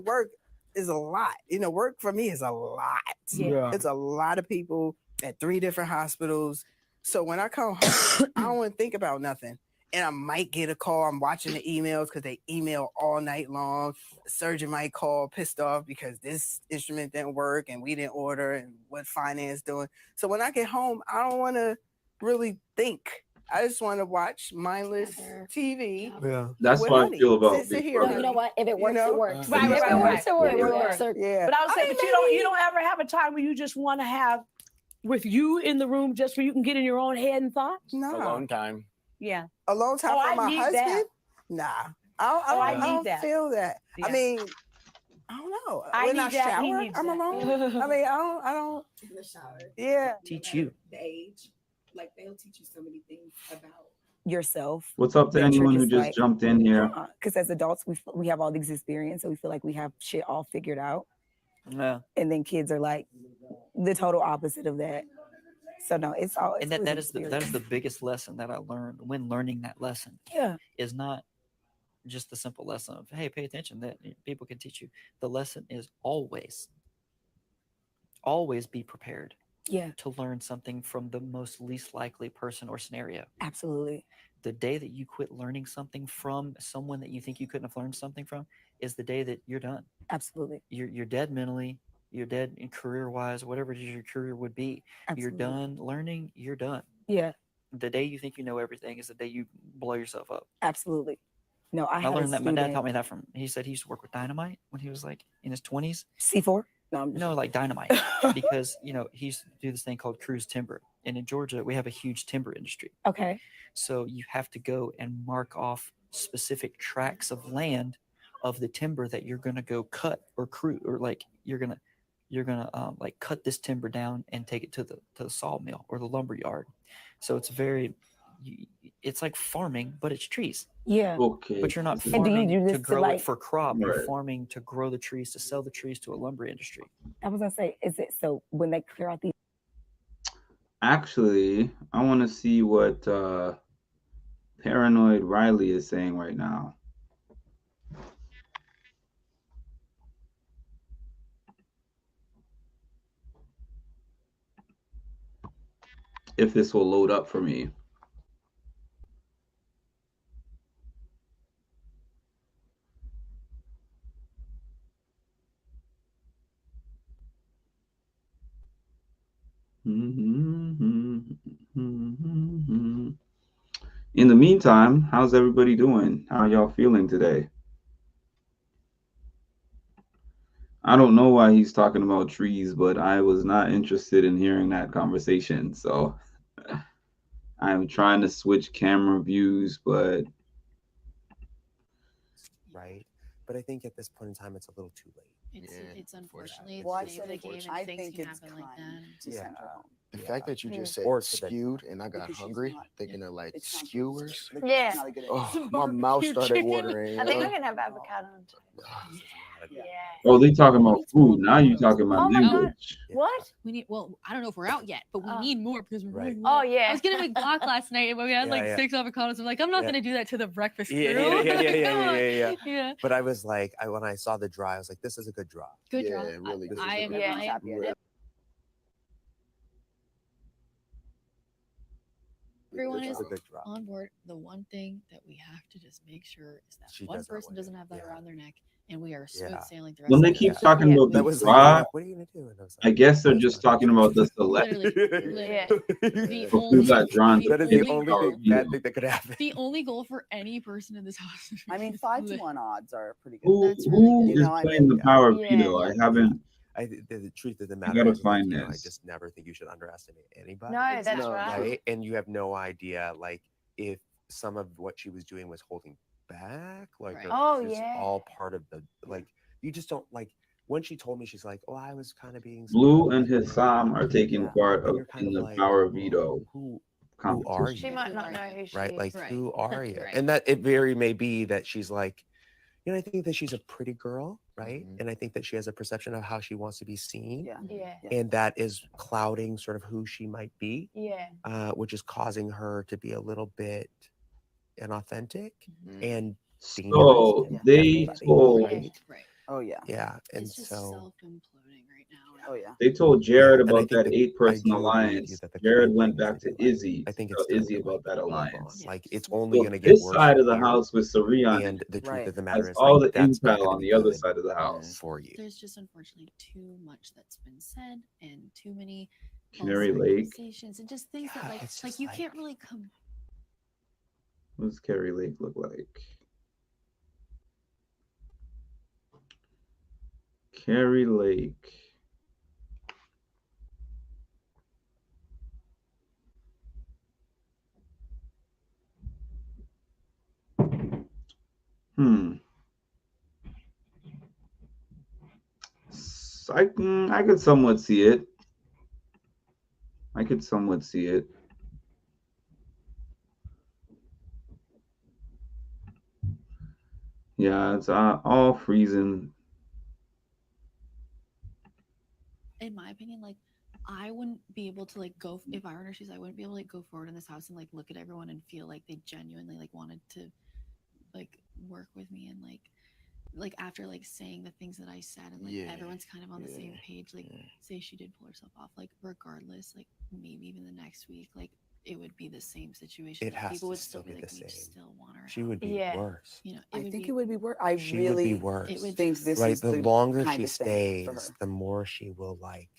work is a lot. Work for me is a lot. Yeah. It's a lot of people at 3 different hospitals. So when I come home, I don't want to think about nothing. And I might get a call. I'm watching the emails because they email all night long. The surgeon might call pissed off because this instrument didn't work and we didn't order and what finance doing. So when I get home, I don't want to really think. I just want to watch mindless TV. Yeah. That's with how I honey. feel about Sit Big here. Brother. You know what? If it works, it works. Right, If right, it right. works, it works. Yeah, It it works. works. Yeah. But I was I saying, mean, but you don't ever have a time where you just want to have with you in the room just where you can get in your own head and thoughts. No. Alone time. Yeah. Alone time Oh, for I my need husband? that. Nah. I I need don't that. feel that. Yeah. I mean, I don't know. I When need I that, he shower, needs I'm that. alone. I mean, I don't. In the shower. Yeah. Teach you The age, like they'll teach you so many things about. yourself. What's up to that you're anyone who just just like, jumped in here? Because as adults, we have all these experience, so we feel like we have shit all figured out. Yeah. And then kids are like the total opposite of that. So no, it's all. And that is the biggest lesson that I learned when learning that lesson. Yeah. Is not just the simple lesson of, hey, pay attention, that people can teach you. The lesson is always be prepared. Yeah. To learn something from the most least likely person or scenario. Absolutely. The day that you quit learning something from someone that you think you couldn't have learned something from is the day that you're done. Absolutely. You're dead mentally. You're dead in career-wise, whatever it is your career would be. Absolutely. You're done learning. You're done. Yeah. The day you think you know everything is the day you blow yourself up. Absolutely. No, I learned that. My dad student- taught me that from. He said he used to work with dynamite when he was like in his 20s. C4. No, like dynamite, because he used to do this thing called cruise timber, and in Georgia we have a huge timber industry. Okay. So you have to go and mark off specific tracts of land of the timber that you're gonna go cut or cruise, or like you're gonna like cut this timber down and take it to the sawmill or the lumber yard. So it's it's like farming, but it's trees. Yeah. Okay. But you're not And do you farming do this to to, grow like- it for crop. You're Right. farming to grow the trees, to sell the trees to a lumber industry. I was gonna say, is it so when they clear out these? Actually, I want to see what Paranoid Riley is saying right now. If this will load up for me. In the meantime, how's everybody doing? How y'all feeling today? I don't know why he's talking about trees, but I was not interested in hearing that conversation. So I'm trying to switch camera views, but right. But I think at this point in time, it's a little too late. It's unfortunately Well, I it's the said name of the game, unfortunate. I and things think can it's happen like that. Yeah. The fact that you just said Or to the- skewed and I got Because she's hungry, not- thinking of like it's not- skewers. Yeah. Not a good Oh, idea. my mouth started watering. I think you I'm know? gonna have avocado on top. Yeah. oh, they talking about food. Now you talking about Oh my God. language. What? We need. Well, I don't know if we're out yet, but we need more because we're Right. running Oh low. yeah. I was gonna make guac last night, but we had Yeah, like yeah. 6 avocados. I'm like, I'm not Yeah. gonna do that to the breakfast crew. Yeah. Yeah. But I was like, when I saw the draw, I was like, this is a good draw. Good Yeah, job. really good. I am. Yeah. I am Really- everyone which is a good drop. on board. The one thing that we have to just make sure is that She one does not person want doesn't have that around their neck, and we are smooth Yeah. sailing the rest When of they the keep day. talking about the That was bra, like, what are you gonna do? And I was I like, guess they're "That's just not talking about the select. Literally, Yeah. the But who only got drawn to that is the the only power thing, veto? bad thing that could happen. the only goal for any person in this house. I mean, 5-1 odds are pretty good. Who That's really who good. You is know, I playing mean, the power Yeah. veto? I haven't. The truth of the I matter gotta is, like, find you know, I this. just never think you should underestimate anybody. No, that's No. right. Right? And you have no idea, like, if some of what she was doing was holding back, like, Right. or Oh, if it's yeah. all part of the, like, you just don't, like, when she told me, she's like, oh, I was kind of being Blue surprised, and Hassam are taking Yeah. part And you're in kind of the like, power well, veto who are competition. She you? might not know who she Right? is. Like, Right. who are you? Right. And that it very may be that she's like, you know, I think that she's a pretty girl, right? And I think that she has a perception of how she wants to be seen. Yeah. Yeah. And that is clouding sort of who she might be, Yeah. which is causing her to be a little bit inauthentic and So dangerous to they everybody, told right? Right. Oh yeah. Yeah, and It's just so self-imploding right now. Oh yeah. they told Jared and I about think that that I 8-person do agree with you alliance. that the Jared kind went thing back is to to, like, Izzy I to think tell it's time Izzy to, about like, that move on. alliance. Like, it's only So going to get this worse side of from the here. house with Sarian And the truth Right. of the matter has is, all like, the that's not intel going on to be the other good side of the house. for you. There's just unfortunately too much that's been said and too many Canary false Lake. accusations and just things that Yeah, like it's like just you like- can't really come. What does Carrie Lake look like? Carrie Lake. I could somewhat see it. I could somewhat see it. Yeah, it's all freezing. In my opinion, like I wouldn't be able to like go if I were in her shoes. I wouldn't be able to like go forward in this house and like look at everyone and feel like they genuinely like wanted to like work with me and like after like saying the things that I said and like Yeah, everyone's kind of on the same yeah, page. Like say she did pull herself off, like regardless, like maybe even the next week, like it would be the same situation. It like, has people to would still still be be like, the we same. still want her. She would be Yeah. worse. You know, I would think be, it would be worse. I She really would be worse. it would think just- this right? is The longer kind she of thing for stays, her. the more she will like.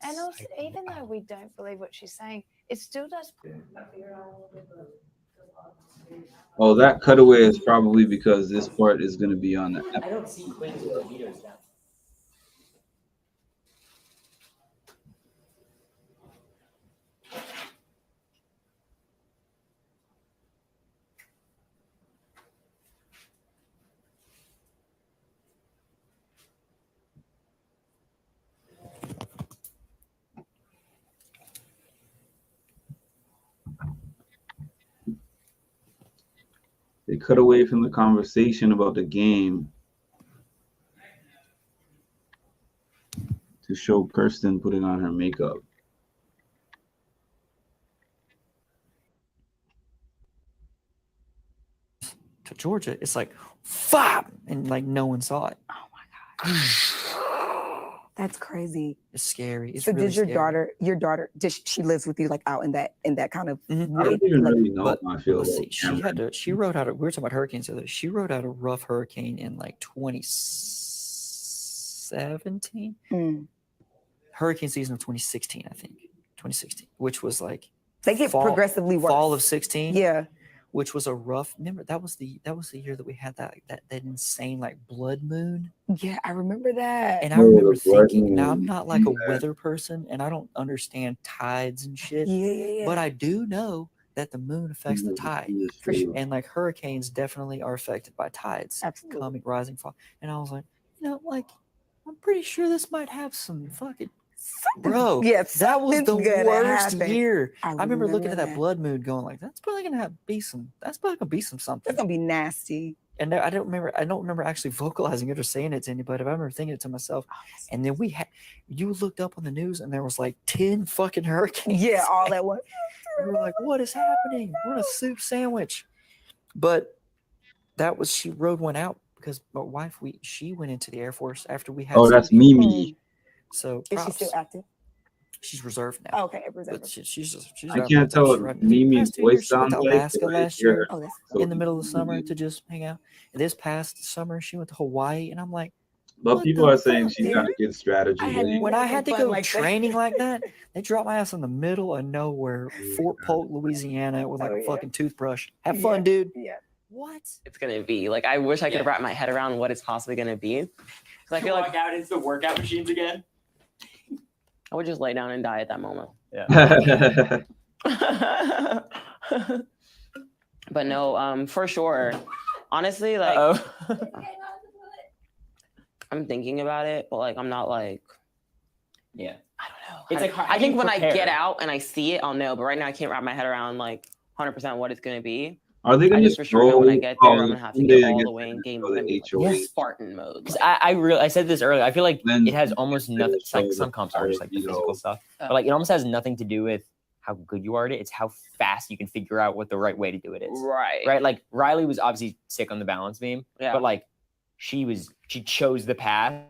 And also, cycle even though out. we don't believe what she's saying, it still does. Oh, that cutaway is probably because this part is going to be on the I don't see Quinn's videos now. They cut away from the conversation about the game to show Kirsten putting on her makeup. To Georgia, it's like, FOP! And like no one saw it. Oh my god. That's crazy. It's scary. It's So really did your scary. daughter she lives with you like out in that kind of I way? don't even Like, really know But how I feel let's about see, she rode out we were talking about hurricanes the other day. She rode out a rough hurricane in like 2017. Hurricane season of 2016, I think. 2016, which was like they get progressively worse. fall of 16. Yeah. Which was a rough. Remember that was the year that we had that insane like blood moon. Yeah, I remember that. And I remember the blood thinking, now I'm moon, not like a yeah. weather person and I don't understand tides and shit. Yeah. But I do know that the moon affects the tide. For sure. And like hurricanes definitely are affected by tides. Absolutely. Coming, rising, fall. And I was like, like, I'm pretty sure this might have some fucking bro. Yeah, that was the something's gonna worst happen. year. I I remember looking at remember that that. blood moon going like, that's probably gonna be some something. That's gonna be nasty. And I don't remember actually vocalizing it or saying it to anybody, but I remember thinking it to myself. And then you looked up on the news and there was like 10 fucking hurricanes. Yeah, all at once. We were like, what is happening? We're in a soup sandwich. But she rode one out because my wife, she went into the Air Force after we had. Oh, that's Susie. Mimi. So Is she still active? she's reserved now. Okay, reserved. But she's I out can't there, tell she's what right- Mimi's Past 2 years, voice she went sounds to like. Alaska but I last hear year. her Oh, that's so In the middle of the summer easily. to just hang out. And this past summer, she went to Hawaii, and I'm like, But what people the are saying fuck, she's dude? got a good strategy. I had like, When I had to fun go like that. training like that, they dropped my ass in the middle of nowhere, Fort Polk, Louisiana, with like Oh, a yeah. fucking toothbrush. Have fun, dude. Yeah. What? It's gonna be like I wish I could Yeah. wrap my head around what it's possibly gonna be. Because I feel like out into the workout machines again. I would just lay down and die at that moment. Yeah. But no, for sure. Honestly, like I'm thinking about it, but like I'm not like Yeah. I don't know. It's like, I how do think you when I prepare? get out and I see it, I'll know. But right now I can't wrap my head around like 100% what it's gonna be. Are they I gonna just for sure know when I show get there, I'm how gonna have to Sunday get all against the way in game for the mode, like HOH? Spartan mode. Because Like, I said this earlier. I feel like Then it has almost they nothing. It's like show some the comps are just like the power, physical stuff, but like it almost has nothing to do with how good you are at it. It's how fast you can figure out what the right way to do it is. right. Right. Like Riley was obviously sick on the balance beam, Yeah. but like she chose the path.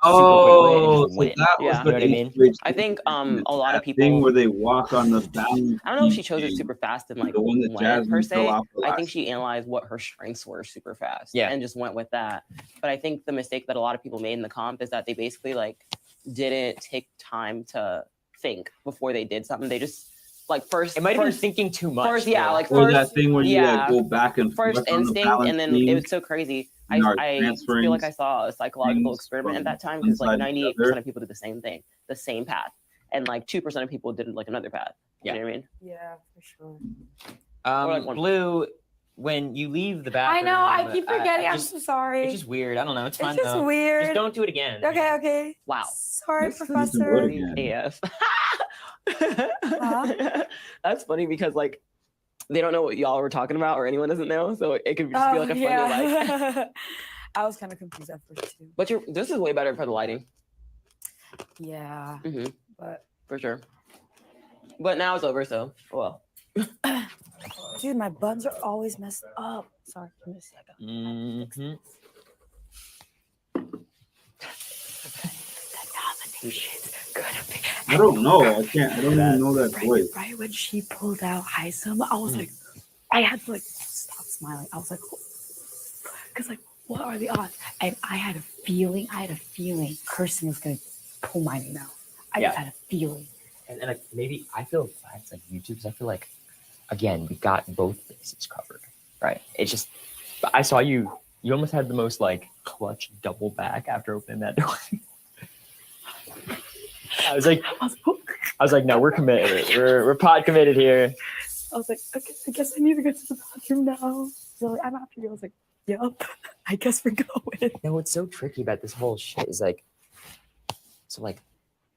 Oh, so win. that was Yeah. the You know what I mean? HOH I think a lot that of people thing where they walk on the balance. I don't know if she beam chose it thing. super fast and like The one that went per Jasmine se. fell off the I think last she analyzed what her strengths were super fast, Yeah. and just went with that. But I think the mistake that a lot of people made in the comp is that they basically like didn't take time to think before they did something. They just like first It might have been first thinking too much. first yeah like Or first that thing where you yeah like go back and first forth on the instinct, balance and then beam. it was so crazy. and are I transferring feel like I saw a psychological things experiment at from that time because one like side to the 98% other. of people did the same thing, the same path, and like 2% of people did like another path. You know what I mean? Yeah, for sure. like one- Blue, when you leave the I bathroom, know. I keep forgetting. I'm just- so sorry. It's just weird. I don't know. It's fine. It's just though. weird. Just don't do it again. Okay, okay. Wow. Sorry, Let's do Professor. it again. AF. That's funny because like they don't know what y'all were talking about or anyone doesn't know, so it could just be like a funny like. I was kind of confused at first too. But this is way better for the lighting. Yeah, hmm but For sure. But now it's over, so well. dude, my buns are always messed up. Sorry, give me a second. Mm-hmm. I don't know. I can't. I don't even know that Right, voice. right when she pulled out Heisem, I was like, I had to like stop smiling. I was like, because like, what are the odds? And I had a feeling Kirsten was gonna pull my name out. I just Yeah. had a feeling. And like maybe I feel bad it's like YouTube because I feel like again we got both bases covered, right? It's just I saw you almost had the most like clutch double back after opening that door. I was like, no, we're committed. We're pod committed here. I was like, okay, I guess I need to go to the bathroom now. So like, I'm after you. I was like, yup, I guess we're going. No, what's so tricky about this whole shit is like, so like,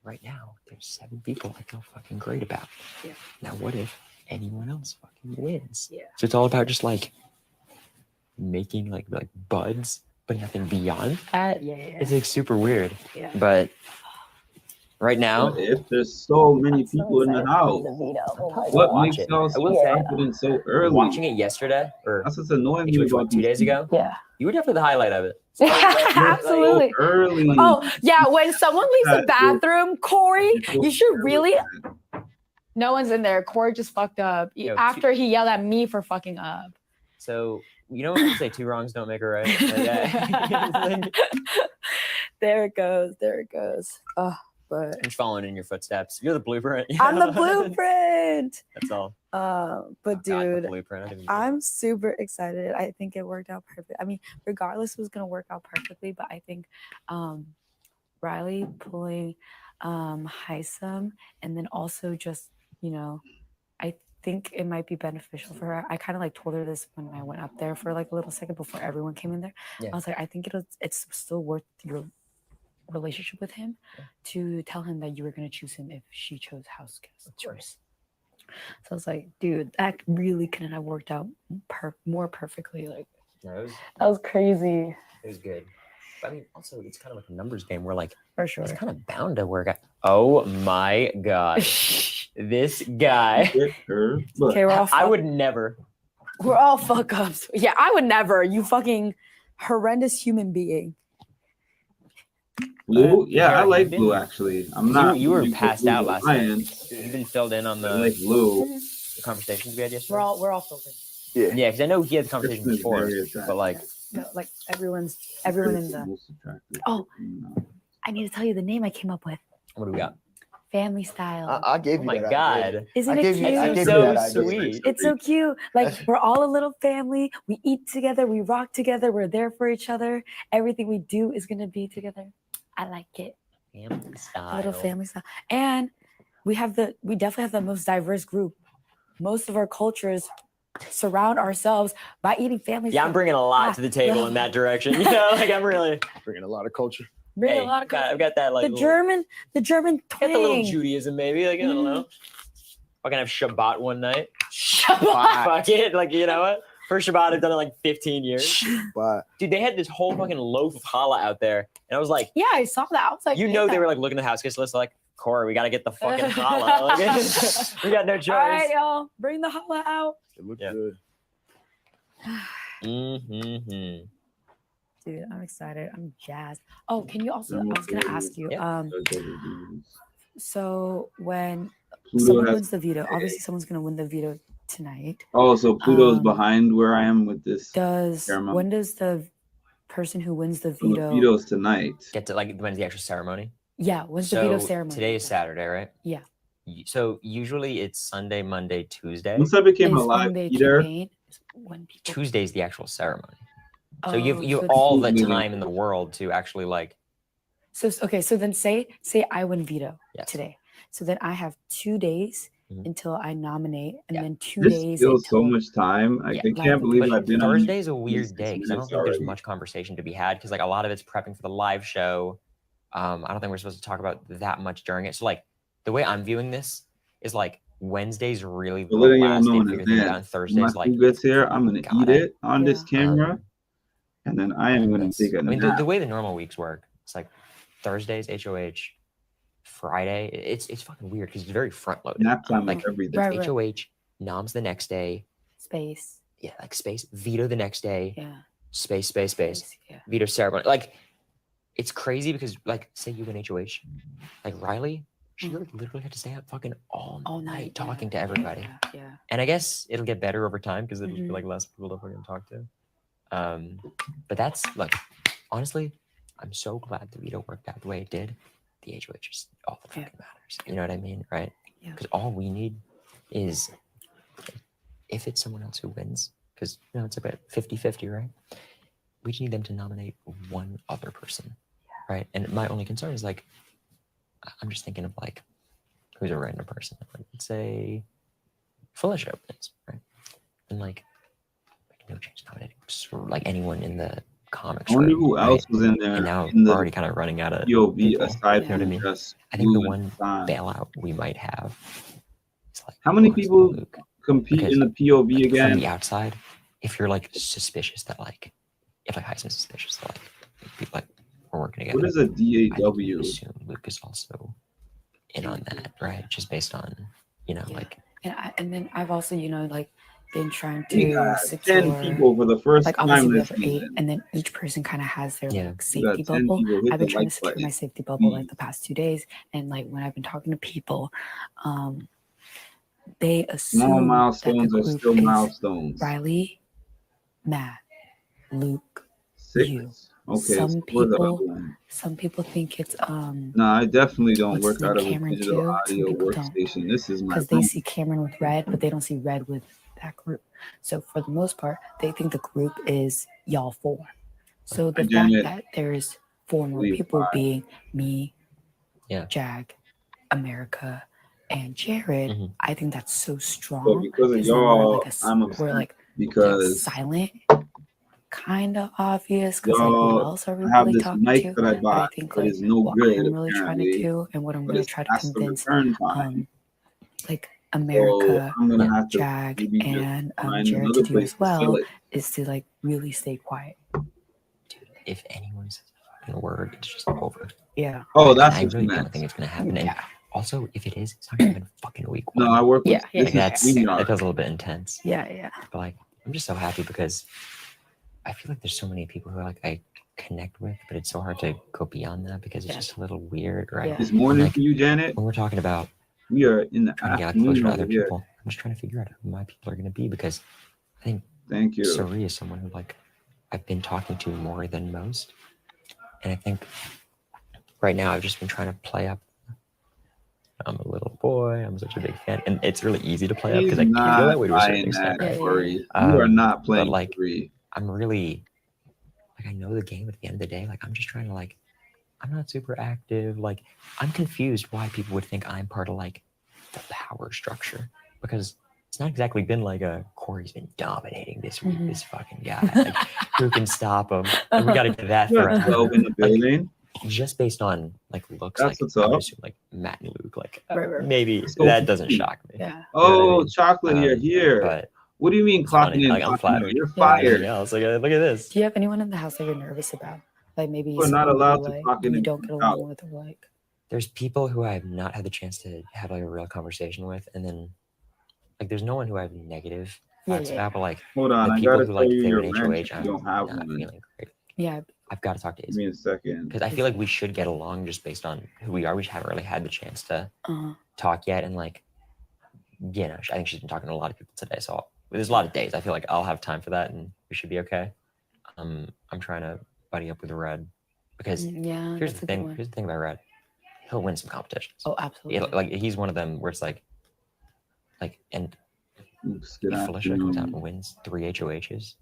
right now there's 7 people I feel fucking great about. Yeah. Now, what if anyone else fucking wins? Yeah. So it's all about just like making like buds, but nothing beyond that. Yeah. It's like super weird. Yeah. But right now, What if there's so many people in the house? What watch makes it. y'all I so will say, confident so early? watching it yesterday, or That's what's annoying me which one, about 2 these days ago, Yeah. you were definitely the highlight of it. Absolutely. So early. Oh, yeah. When someone leaves the Yeah, you're- bathroom, Corey, you're you should early. really. No one's in there. Corey just fucked up Yo, after he yelled at me for fucking up. So you know what they say: 2 wrongs don't make a right. Like, yeah. There it goes. There it goes. Oh, but I'm just following in your footsteps. You're the blueprint. I'm the blueprint. That's all. But Oh, God, the dude, blueprint. I didn't even- I'm super excited. I think it worked out perfect. I mean, regardless, it was gonna work out perfectly. But I think Riley pulling Heisem, and then also just I think it might be beneficial for her. I kind of like told her this when I went up there for like a little second before everyone came in there. Yeah. I was like, I think it's still worth your relationship with him to tell him that you were gonna choose him if she chose house guest choice. So I was like, dude, that really couldn't have worked out more perfectly. Like No, that was crazy. it was good. But I mean, also, it's kind of like a numbers game where like For sure. it's kind of bound to work out. Oh my God. This guy. Okay, we're all I would never. We're all fuck ups. Yeah, I would never. You fucking horrendous human being. Blue? Yeah, I like You've blue been- actually. I'm not. You were rooting for passed blue out to last win. night. You've been filled in on I the, like blue. the conversations we had yesterday. We're all filtered. Yeah. Yeah, because I know he had the conversation Kristen is before, very attractive. but like, No, like everyone in the. Most attractive. Oh, I need to tell you the name I came up with. what do we got? Family Style. I gave Oh you my that God. idea. Isn't I it gave you, I cute? gave So you that idea. sweet. It's so cute. Like we're all a little family. We eat together. We rock together. We're there for each other. Everything we do is gonna be together. I like it. Family style. Little family style. And we definitely have the most diverse group. Most of our cultures surround ourselves by eating family Yeah, style. I'm bringing a lot to the table in that direction. You know, like I'm really Bringing a lot of culture. Bringing hey, a lot of I've got that like the German got the little twang. Judaism maybe. Like I don't know. Fucking have Shabbat one night. Shabbat. Fuck it. Like you know what? First Shabbat I've done it like 15 years. But Dude, they had this whole fucking loaf of challah out there, and I was like, Yeah, I saw that. I was like, you know, they were like looking at the house guest list, like, Corey, we gotta get the fucking challah. Like, we got no choice. All right, y'all, bring the challah out. it looked Yeah. good. Mm-hmm. Dude, I'm excited. I'm jazzed. Oh, can you also? I was gonna ask you. So when Pluto someone has- wins the veto, obviously someone's gonna win the veto tonight. Oh, so Pluto's Um, behind where I am with this. When does the person who wins the So the veto? veto's tonight. Get to like when's the actual ceremony? Yeah, when's the So veto ceremony? today is Saturday, right? Yeah. So usually it's Sunday, Monday, Tuesday. Once I became a Is live when they eater, campaign, when people. Tuesday's the actual ceremony. So Oh, you so have it's- all the time in the world to actually like. So okay, so then say I win veto Yes. today. So then I have 2 days Mhm. until I nominate, and then 2 this days feels so until. much time. I Yeah, can't believe But I've been on Thursday's a 26 weird day because I don't minutes think there's already. much conversation to be had because like a lot of it's prepping for the live show. I don't think we're supposed to talk about that much during it. So like the way I'm viewing this is like Wednesday's really the So letting y'all last day know to in figure things out, and advance, Thursday's when my like food gets here, I'm gonna eat it on this Yeah. camera, and then I am gonna take a I mean nap. the way the normal weeks work, it's like Thursdays HOH, Friday. It's fucking weird because it's very front loaded. Nap time Like like every day. Right, right. HOH, noms the next day. Space. Yeah, like space veto the next day. Yeah. Space. Yeah. Veto ceremony. Like it's crazy because like say you win HOH, like Riley, she like literally had to stay up fucking all night talking to everybody. Yeah. And I guess it'll get better over time because it'll be Mhm. like less people to fucking talk to. But that's like honestly, I'm so glad the veto worked out the way it did. The HOH is all that fucking matters. You know what I mean, right? Yeah. Because all we need is if it's someone else who wins, because you know it's about 50-50, right? We just need them to nominate one other person. Right. And my only concern is like I'm just thinking of like who's a random person. Like, let's say Felicia wins, right? And like no change nominating like anyone in the comics. I wonder room, who right? else was in there And now in we're the already kind of running out of POV people, aside you know what I from mean? just I think the Blue one and Stein. bailout we might have is like How many Lawrence people Luke. compete Because, in the POV like, again? from the outside, if you're like suspicious that like if like Heisman's suspicious that like people like we're working together. What is a I think you DAW? assume Luke is also in on that, right? Just based on like And then I've also like been trying We to got secure 10 people for the first like time obviously we this have 8, season. and then each person kind of has their Yeah. like We got safety 10 bubble. people. Hit I've been the trying to like secure button. my safety bubble like the past 2 days, and like when I've been talking to people, they assume Small that milestones the are group still is milestones. Riley, Matt, Luke, 6. you. Okay, Some so where's the other people, one? some people think it's No, I definitely don't what's work his name, out of a Cameron digital too. Some audio people don't, workstation. This is my because they room. see Cameron with red, but they don't see red with that group. So for the most part, they think the group is y'all 4. So the I fact genuinely that there's 4 more believe people 5. being me, Yeah. Jag, America, and Jared, Mm-hmm. I think that's so strong. So because of then we're y'all, like I'm we're upset like because silent, kind of obvious, because like who y'all else are we have really this talking mic to? that I But I bought think that like is no what good I'm really trying to apparently, do, and what I'm but going it's to try to past the convince return time. like So America, I'm gonna have to Jag, maybe just and find Jared another to do place as to sell well, it. is to like really stay quiet. if anyone says a fucking word, it's just over. Yeah. Oh, And that's I what you really don't meant. think it's gonna happen. And also, if it is, it's not even fucking week one. No, I work with Yeah, yeah, this Like is that's StreamYard. that feels a little bit intense. Yeah, yeah. But like, I'm just so happy because I feel like there's so many people who are like, I connect with, but it's so hard to go beyond that because it's just a little weird, right? It's morning Like, for you, Janet. when we're talking about We are in the trying to get afternoon closer to over other here. people, I'm just trying to figure out who my people are going to be because I think Thank you. Sari is someone who like I've been talking to more than most, and I think right now I've just been trying to play up. I'm a little boy. I'm such a big fan, and it's really easy to play up because I He's feel not that way to a certain playing extent. that, Corey. You are not playing But like, free. I'm really like I know the game. At the end of the day, like I'm just trying to like. I'm not super active. Like I'm confused why people would think I'm part of like the power structure because it's not exactly been like a Corey's been dominating this week. This fucking guy, like, who can stop him? And we got to get that You for got 12 in the building. just based on like looks. That's like what's I would up. assume like Matt and Luke. Like Right. maybe Let's go that for doesn't two. shock me. Yeah. Oh, Chocolate, you're Um, here. but What do you mean it's clocking funny. in? Like I'm Clocking out? flattered. You're more than fired. anything else. Like look at this. Do you have anyone in the house that you're nervous about? Like maybe We're not someone who, allowed to like, clock in you and don't get clock along out. with, or like. There's people who I've not had the chance to have like a real conversation with, and then like there's no one who I have negative Yeah, thoughts yeah. about, but like Hold on, the I people gotta who tell like you favor your an wrench. HOH, You don't have not one. feeling great. Yeah. I've got to talk to Give Izzy me a second. because I feel like we should get along just based on who we are. We just haven't really had the chance to talk yet, and like, you know, I think she's been talking to a lot of people today, so there's a lot of days. I feel like I'll have time for that, and we should be okay. I'm trying to buddy up with Red because Yeah, here's that's the a good thing. one. Here's the thing about Red. He'll win some competitions. Oh, absolutely. Like he's one of them where it's like, and Oops, good if Felicia comes out afternoon. and wins 3 HOHs,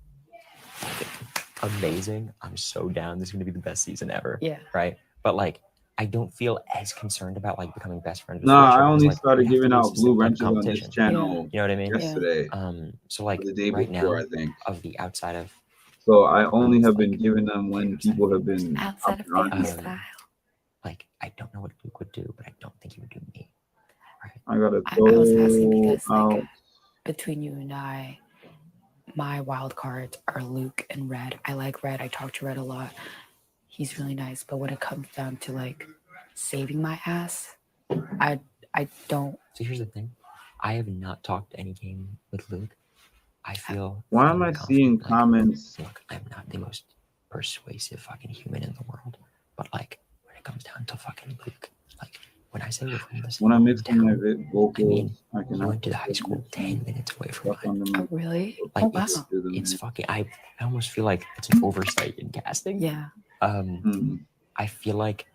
amazing. I'm so down. This is gonna be the best season ever. Yeah. Right. But like, I don't feel as concerned about like becoming best friends with No, Felicia I because, only like, we started have to giving lose out to blue some wrenches on this competition. channel You know what I mean? yesterday. So like Or the day right before, now, I think. of the outside of So I only have been giving them when people have been Outside of up and family running. style. like, I don't know what Luke would do, but I don't think he would do me. I gotta I was asking go because like out. between you and I, my wild cards are Luke and Red. I like Red. I talk to Red a lot. He's really nice. But when it comes down to like saving my ass, I don't. So here's the thing. I have not talked any game with Luke. I feel Why am I fairly seeing confident, comments? Look, I'm not the most persuasive fucking human in the world, but like when it comes down to fucking Luke, like when I say we're from the same When I mix in my vocals, I mean, I he can went to the high school 10 minutes away from mine. Oh, really? Like Oh, wow. it's fucking. I almost feel like it's an oversight in casting. Yeah. I feel like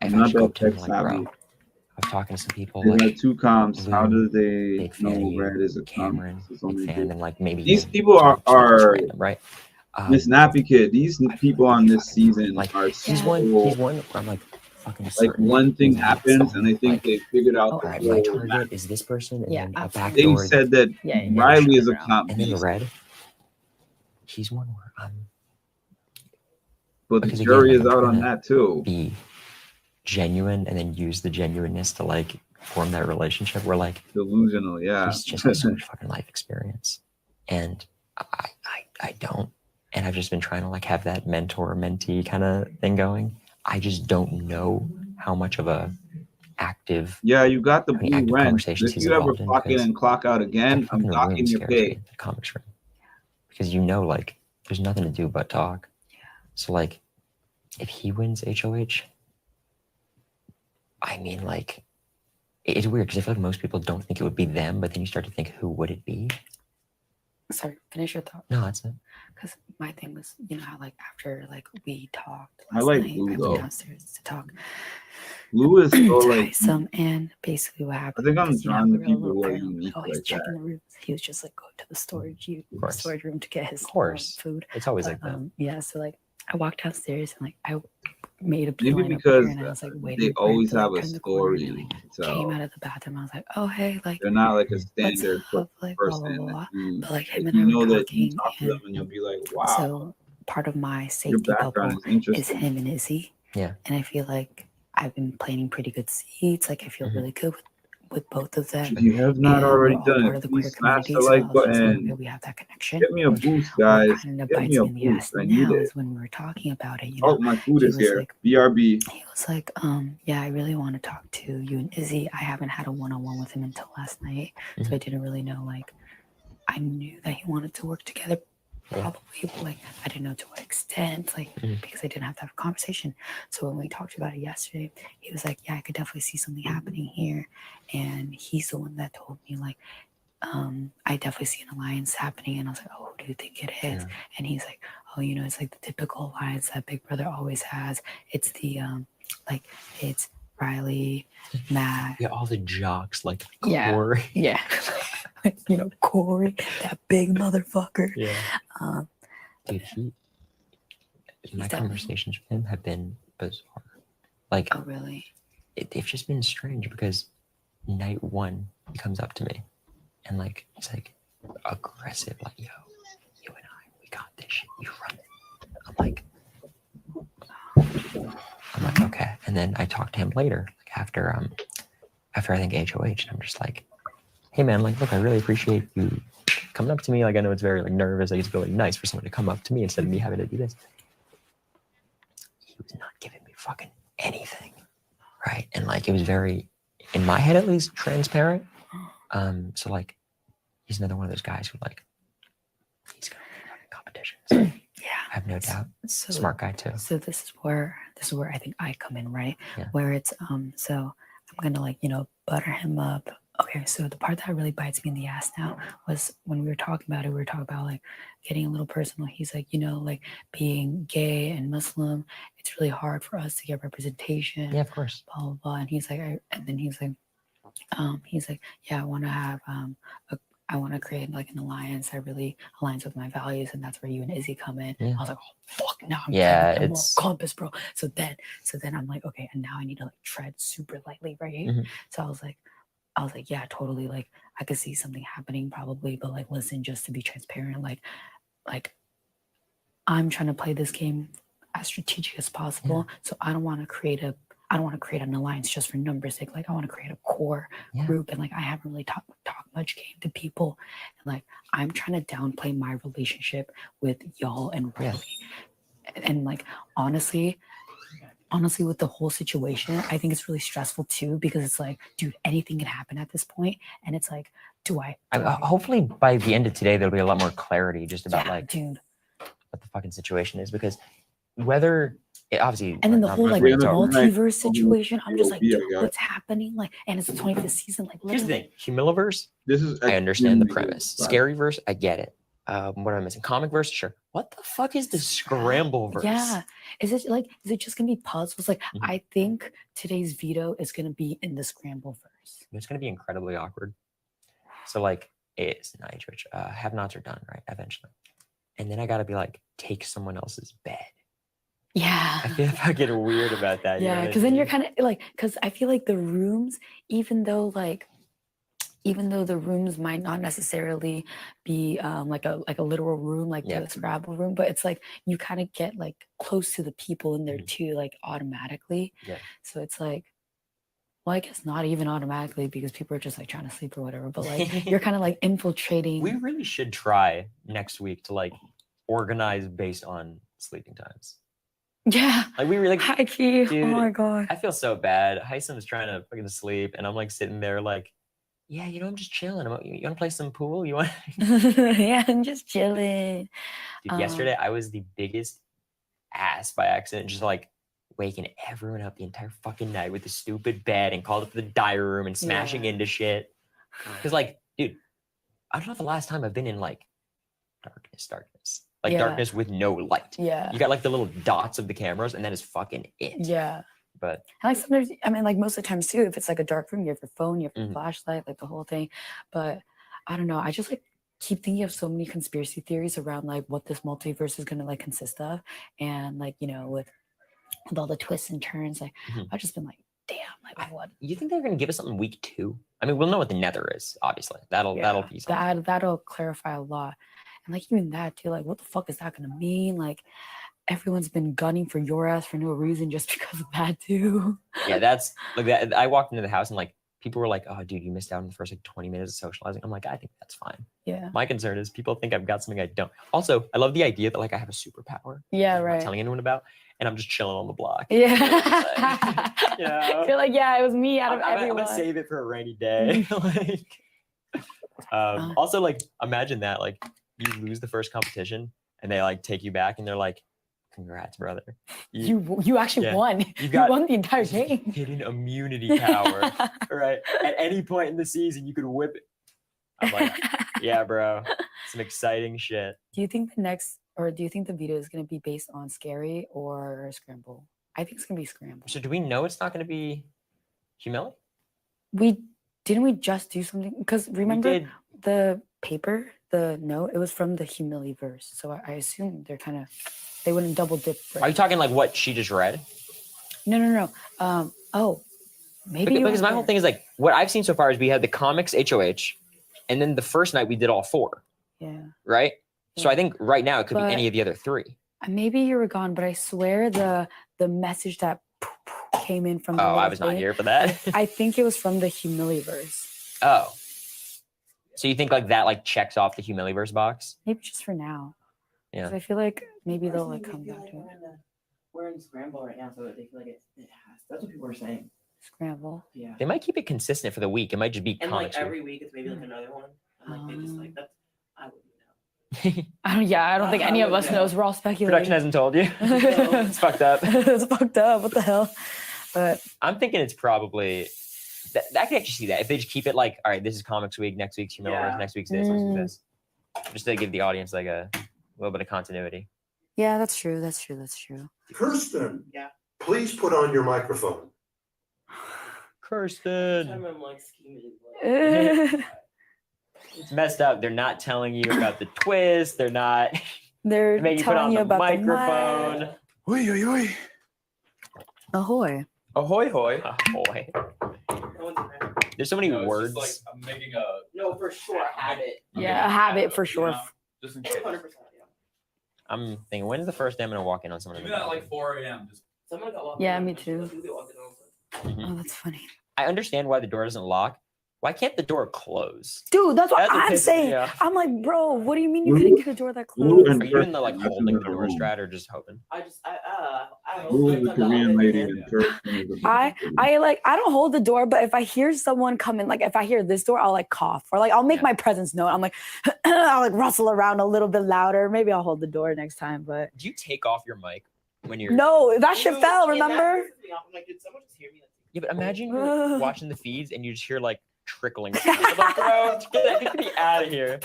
I'm if I not just go that up to him tech like, bro, savvy. I was talking to some people They like got two comps. How do Lou, they big fan of know you, Red is a Cameron, comp? It's big only fan, good. and like maybe These you, people just random, right? Miss Nappy Kid. These people on this season are He's so one where I'm like fucking like certain one thing who happens and they think they figured out all the right, my whole target map. is this person, and Yeah, then a back They door. said that Riley is a comp and then beast, Red. He's one where I'm. but the because jury again, is like, I'm out on trying to that too. Be genuine and then use the genuineness to like form that relationship where like Delusional, yeah. he's just has so much fucking life experience, and I don't, and I've just been trying to like have that mentor mentee kind of thing going. I just don't know how much of a active Yeah, you got the how many blue active wrench. conversations If he's you ever involved in, clock in because and clock out again, I'm fucking room docking your scares me, pay. the comics room, because you know like there's nothing to do but talk. So like if he wins HOH, I mean like it's weird because I feel like most people don't think it would be them, but then you start to think, who would it be? Sorry, finish your thought. No, that's it. Because my thing was, you know how like after like we talked I last like night, Blue I though. went downstairs to talk Blue is so to like Isom, and basically what I happened. think I'm because, you know, drawn to we were a people little who are paranoid, unique always like checking that. the rooms. He was just like go to the course. storage room to get his course. food. It's always But, like that. yeah, so like I walked downstairs and like I made a beeline Maybe up here, because and I was like they waiting for him always to like have a turn the corner, and story. I came So out of the bathroom. I was like, oh hey, like they're not like a what's standard up, like blah blah person. blah. That you, But like him like, and I you were know that you talking, talk to them and you'll be like, wow, so part of my your safety background bubble is interesting. is him and Izzy. Yeah. And I feel like I've been planting pretty good seeds. Like I feel really good with both of them. If you have not And already we're all done part it, of the please queer smash community. the So like I was just like, okay, button. we have that connection. Get me a Which boost, what guys. kind of Get bites me a me in the ass boost. I need now it. is when we were talking about it, you Oh, know, my food he is was here. like, BRB. he was like, yeah, I really want to talk to you and Izzy. I haven't had a one-on-one with him until last night, so I didn't really know. Like, I knew that he wanted to work together, probably, but like I didn't know to what extent, like because I didn't have to have a conversation. So when we talked about it yesterday, he was like, yeah, I could definitely see something happening here. And he's the one that told me like, I definitely see an alliance happening. And I was like, oh, who do you think it is? And he's like, oh, you know, it's like the typical alliance that Big Brother always has. It's the like it's Riley, Matt. Yeah, all the jocks like Yeah. Corey. Yeah. You know, Corey, that big motherfucker. Yeah. Dude, my definitely- conversations with him have been bizarre. Like, oh really? They've just been strange because night one he comes up to me and like he's like aggressive, like, yo, you and I, we got this shit. You run it. I'm like, okay. And then I talked to him later, like after I think HOH, and I'm just like, hey man, like, look, I really appreciate you coming up to me. Like, I know it's very like nervous. Like, it's really nice for someone to come up to me instead of me having to do this. He was not giving me fucking anything, right? And like, it was very, in my head at least, transparent. So like, he's another one of those guys who like, he's gonna win fucking competitions. Yeah, I have no doubt. So, Smart guy too. So this is where I think I come in, right? Yeah. Where it's so I'm gonna like, you know, butter him up. Okay, so the part that really bites me in the ass now was when we were talking about it, we were talking about like getting a little personal. He's like, you know, like being gay and Muslim, it's really hard for us to get representation. Yeah, of course. Blah blah blah. And he's like, and then he's like, yeah, I want to have I want to create like an alliance that really aligns with my values, and that's where you and Izzy come in. Yeah. I was like, oh fuck, now I'm Yeah, getting it's more compass, bro. So then I'm like, okay, and now I need to like tread super lightly, right? Mhm. So I was like, yeah, totally. Like I could see something happening probably, but like, listen, just to be transparent, like I'm trying to play this game as strategic as possible. So I don't want to create an alliance just for numbers sake. Like I want to create a core group, and like I haven't really talked much game to people, and like I'm trying to downplay my relationship with y'all and Riley. And like honestly with the whole situation, I think it's really stressful too, because it's like, dude, anything can happen at this point, and it's like, hopefully by the end of today there'll be a lot more clarity just about like dude, what the fucking situation is, because whether it obviously and then the not whole like it's over. multiverse situation, I'm just like, dude, what's happening? Like, and it's the 25th season. Like, Here's the literally. thing: Humiliverse. I understand the premise. Scaryverse, I get it. What am I missing? Comic verse, sure. What the fuck is the Scramble verse? Yeah. Is it just gonna be puzzles? Like, I think today's veto is gonna be in the Scramble verse. It's gonna be incredibly awkward. So like, it's night church. Have-nots are done, right? Eventually, and then I gotta be like, take someone else's bed. Yeah. I feel fucking weird about that. Yeah, because then you're kind of like, because I feel like the rooms, even though the rooms might not necessarily be like a literal room, like the Scrabble room, but it's like you kind of get like close to the people in there too, like automatically. Yeah. So it's like, well, I guess not even automatically, because people are just like trying to sleep or whatever, but like you're kind of like infiltrating. We really should try next week to like organize based on sleeping times. Yeah. Like we were like, hi key. Dude, Oh my god. I feel so bad. Hysam's trying to fucking sleep, and I'm like sitting there like, yeah, you know, I'm just chilling. You want to play some pool? You want? Yeah, I'm just chilling. Dude, yesterday I was the biggest ass by accident, just like waking everyone up the entire fucking night with the stupid bed, and called up the diary room and smashing into shit. Because like, dude, I don't know the last time I've been in like darkness. Like darkness with no light. Yeah. You got like the little dots of the cameras, and that is fucking it. Yeah. But And like sometimes, I mean, like most of the times too, if it's like a dark room, you have your phone, you have your flashlight, like the whole thing. But I don't know. I just like keep thinking of so many conspiracy theories around like what this multiverse is gonna like consist of, and like, you know, with all the twists and turns, like I've just been like, damn, like what? You think they're gonna give us something week 2? I mean, we'll know what the Nether is, obviously. That'll be something. That'll clarify a lot. And like even that too, like what the fuck is that gonna mean? Like everyone's been gunning for your ass for no reason just because of that too. Yeah, that's like that. I walked into the house and like people were like, "Oh, dude, you missed out on the first like 20 minutes of socializing." I'm like, I think that's fine. Yeah. My concern is people think I've got something I don't. Also, I love the idea that like I have a superpower. Yeah, I'm right. not telling anyone about, and I'm just chilling on the block. Yeah. You know? You're like, yeah, it was me out of I'm everyone. gonna save it for a rainy day. Like, also, like, imagine that, like, you lose the first competition, and they like take you back, and they're like, "Congrats, brother! You actually yeah, won. You You got won the entire game. hidden immunity power, right? At any point in the season, you could whip it." I'm like, "Yeah, bro, some exciting shit." Do you think do you think the video is going to be based on Scary or Scramble? I think it's going to be Scramble. So, do we know it's not going to be humility? Didn't we just do something? Because remember did. the paper, the note, it was from the Humility verse. So I assume they wouldn't double dip. Are you talking like what she just read? No. Oh, maybe Because my whole thing is like what I've seen so far is we had the comics HOH, and then the first night we did all 4. Yeah. Right. So I think right now it could be But- any of the other 3. Maybe you were gone, but I swear the message that came in from the Oh, I little was not thing, here for that. I think it was from the Humility verse. Oh. So you think like that like checks off the Humiliverse box? Maybe just for now. Yeah. 'Cause I feel like maybe they'll like come back to it. We're in Scramble right now, so they feel like it has. That's what people are saying. Scramble. Yeah. They might keep it consistent for the week. It might just be And like comics. week. every week, it's maybe like another one. And like they just like that's. I wouldn't know. I don't think any of us knows. We're all speculating. Production hasn't told you. It's fucked up. It's fucked up. What the hell? But I'm thinking it's probably that I can actually see that if they just keep it like, all right, this is comics week, next week's Humiliverse, next week's this, next week's this, just to give the audience like a little bit of continuity. yeah, that's true. Kirsten, Yeah. please put on your microphone. Kirsten. I'm like scheming. It's messed up. They're not telling you about the twist. They're not. They're making you put on telling you the about the microphone. Oi, oi, oi. Ahoy. Ahoy, hoy. Ahoy. There's so many words. I'm making a No, for sure, habit. Yeah, a habit for sure. just in case. 100%. I'm thinking, when's the first day I'm gonna walk in on someone? Even at like 4 a.m. Just Someone got locked Yeah, in. me too. Mhm. Oh, that's funny. I understand why the door doesn't lock. Why can't the door close? Dude, that's what That's what I'm pisses me saying. off. I'm like, bro, what do you mean you couldn't get a door that closed? Are you in the like holding the door strat or just hoping? I Who was the Korean lady in Turkey? I don't hold the door, but if I hear someone coming, like if I hear this door, I'll like cough or like I'll make my presence known. I'm like, I'll like rustle around a little bit louder. Maybe I'll hold the door next time, but Do you take off your mic when you're? no, that shit fell. Remember? I'm like, did someone just hear me? Yeah, but imagine you're watching the feeds and you just hear like trickling. I'm like, bro, get me out of here.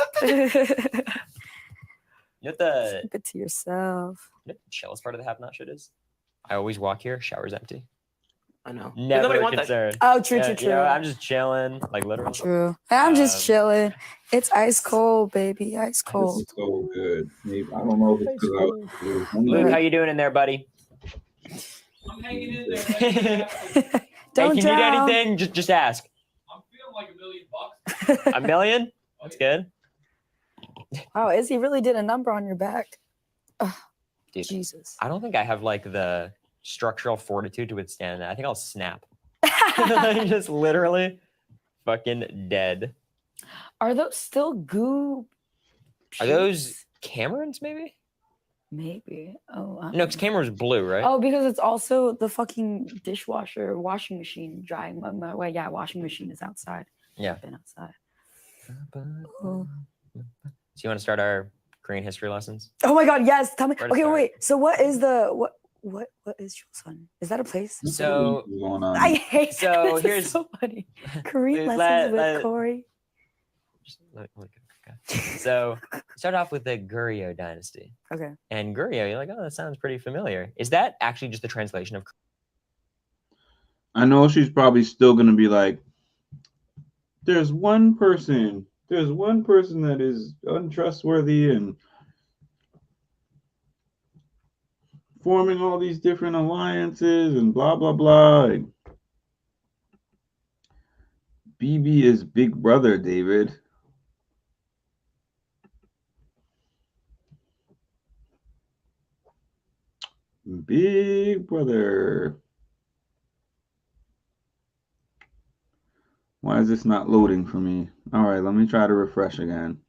You know what the Keep it to yourself. chillest part of the Have Not shit is? I always walk here, shower's empty. I know. Never nobody a wants that. concern. Oh, true, true, You know, true. I'm just chilling, like literally. True. I'm just Um, chilling. It's ice cold, baby. Ice cold. It's so good. Maybe, I don't know if it's because Luke, how you doing in there, buddy? I'm hanging in there. Man. Don't hey, can drown. you do anything? Just ask. I'm feeling like $1 million. A million? That's good. Wow, Izzy really did a number on your back. Ugh, Dude, Jesus. I don't think I have like the structural fortitude to withstand that. I think I'll snap. Just literally fucking dead. Are those still goo? Are those Camerons maybe? Maybe. Oh, I No, don't because Cameron's blue, right? Oh, because it's also the fucking dishwasher, washing machine drying. Well, yeah, washing machine is outside. Yeah. I've been outside. So you want to start our Korean history lessons? Oh my God, yes. Tell me. Where to Okay, start? wait. So what is the what is Chulsan? Is that a place? So I hate. So this here's is so funny. Korean Let- lessons with let- Corey. So start off with the Goryeo dynasty. Okay. And Goryeo, you're like, oh, that sounds pretty familiar. Is that actually just the translation of? I know she's probably still gonna be like, there's one person that is untrustworthy and forming all these different alliances and blah blah blah. And BB is Big Brother, David. Big Brother. Why is this not loading for me? All right, let me try to refresh again.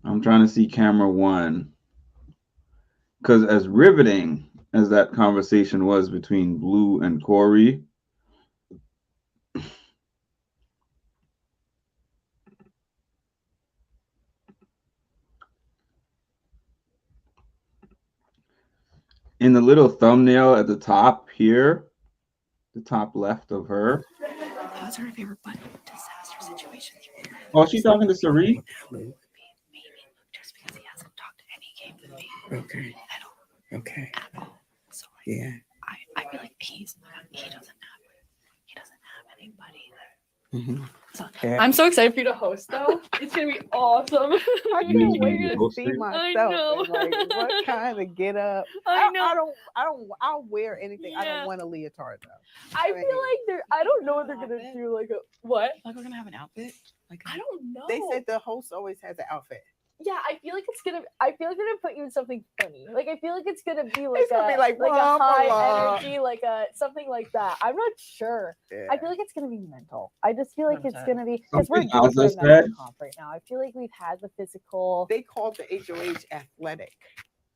I'm trying to see camera one. Because as riveting as that conversation was between Blue and Corey, in the little thumbnail at the top here, the top left of her. That's her favorite button. Disaster situations. Oh, she's talking to Sari? Just because he hasn't talked to any game with me. Okay. At all. Okay. At all. So like, Yeah. I feel like he doesn't have anybody that Mm-hmm. I'm so excited for you to host though. It's gonna be awesome. I You can't need wait to to host see it? I myself. know. And, like, what kind of get up? I know. I'll wear anything. I Yeah. don't want a leotard though. I feel like they're. I don't know what they're gonna do. Like a what? Like we're gonna have an outfit. Like I don't know. They said the host always has an outfit. Yeah, I feel like it's gonna. I feel like they're gonna put you in something funny. Like I feel like it's gonna be like It's gonna a be like, a blah, high blah. energy, like a something like that. I'm not sure. I feel like it's gonna be mental. I just feel like it's gonna be because we're Something going through a Azza mental said. comp right now. I feel like we've had the physical. They called the HOH athletic.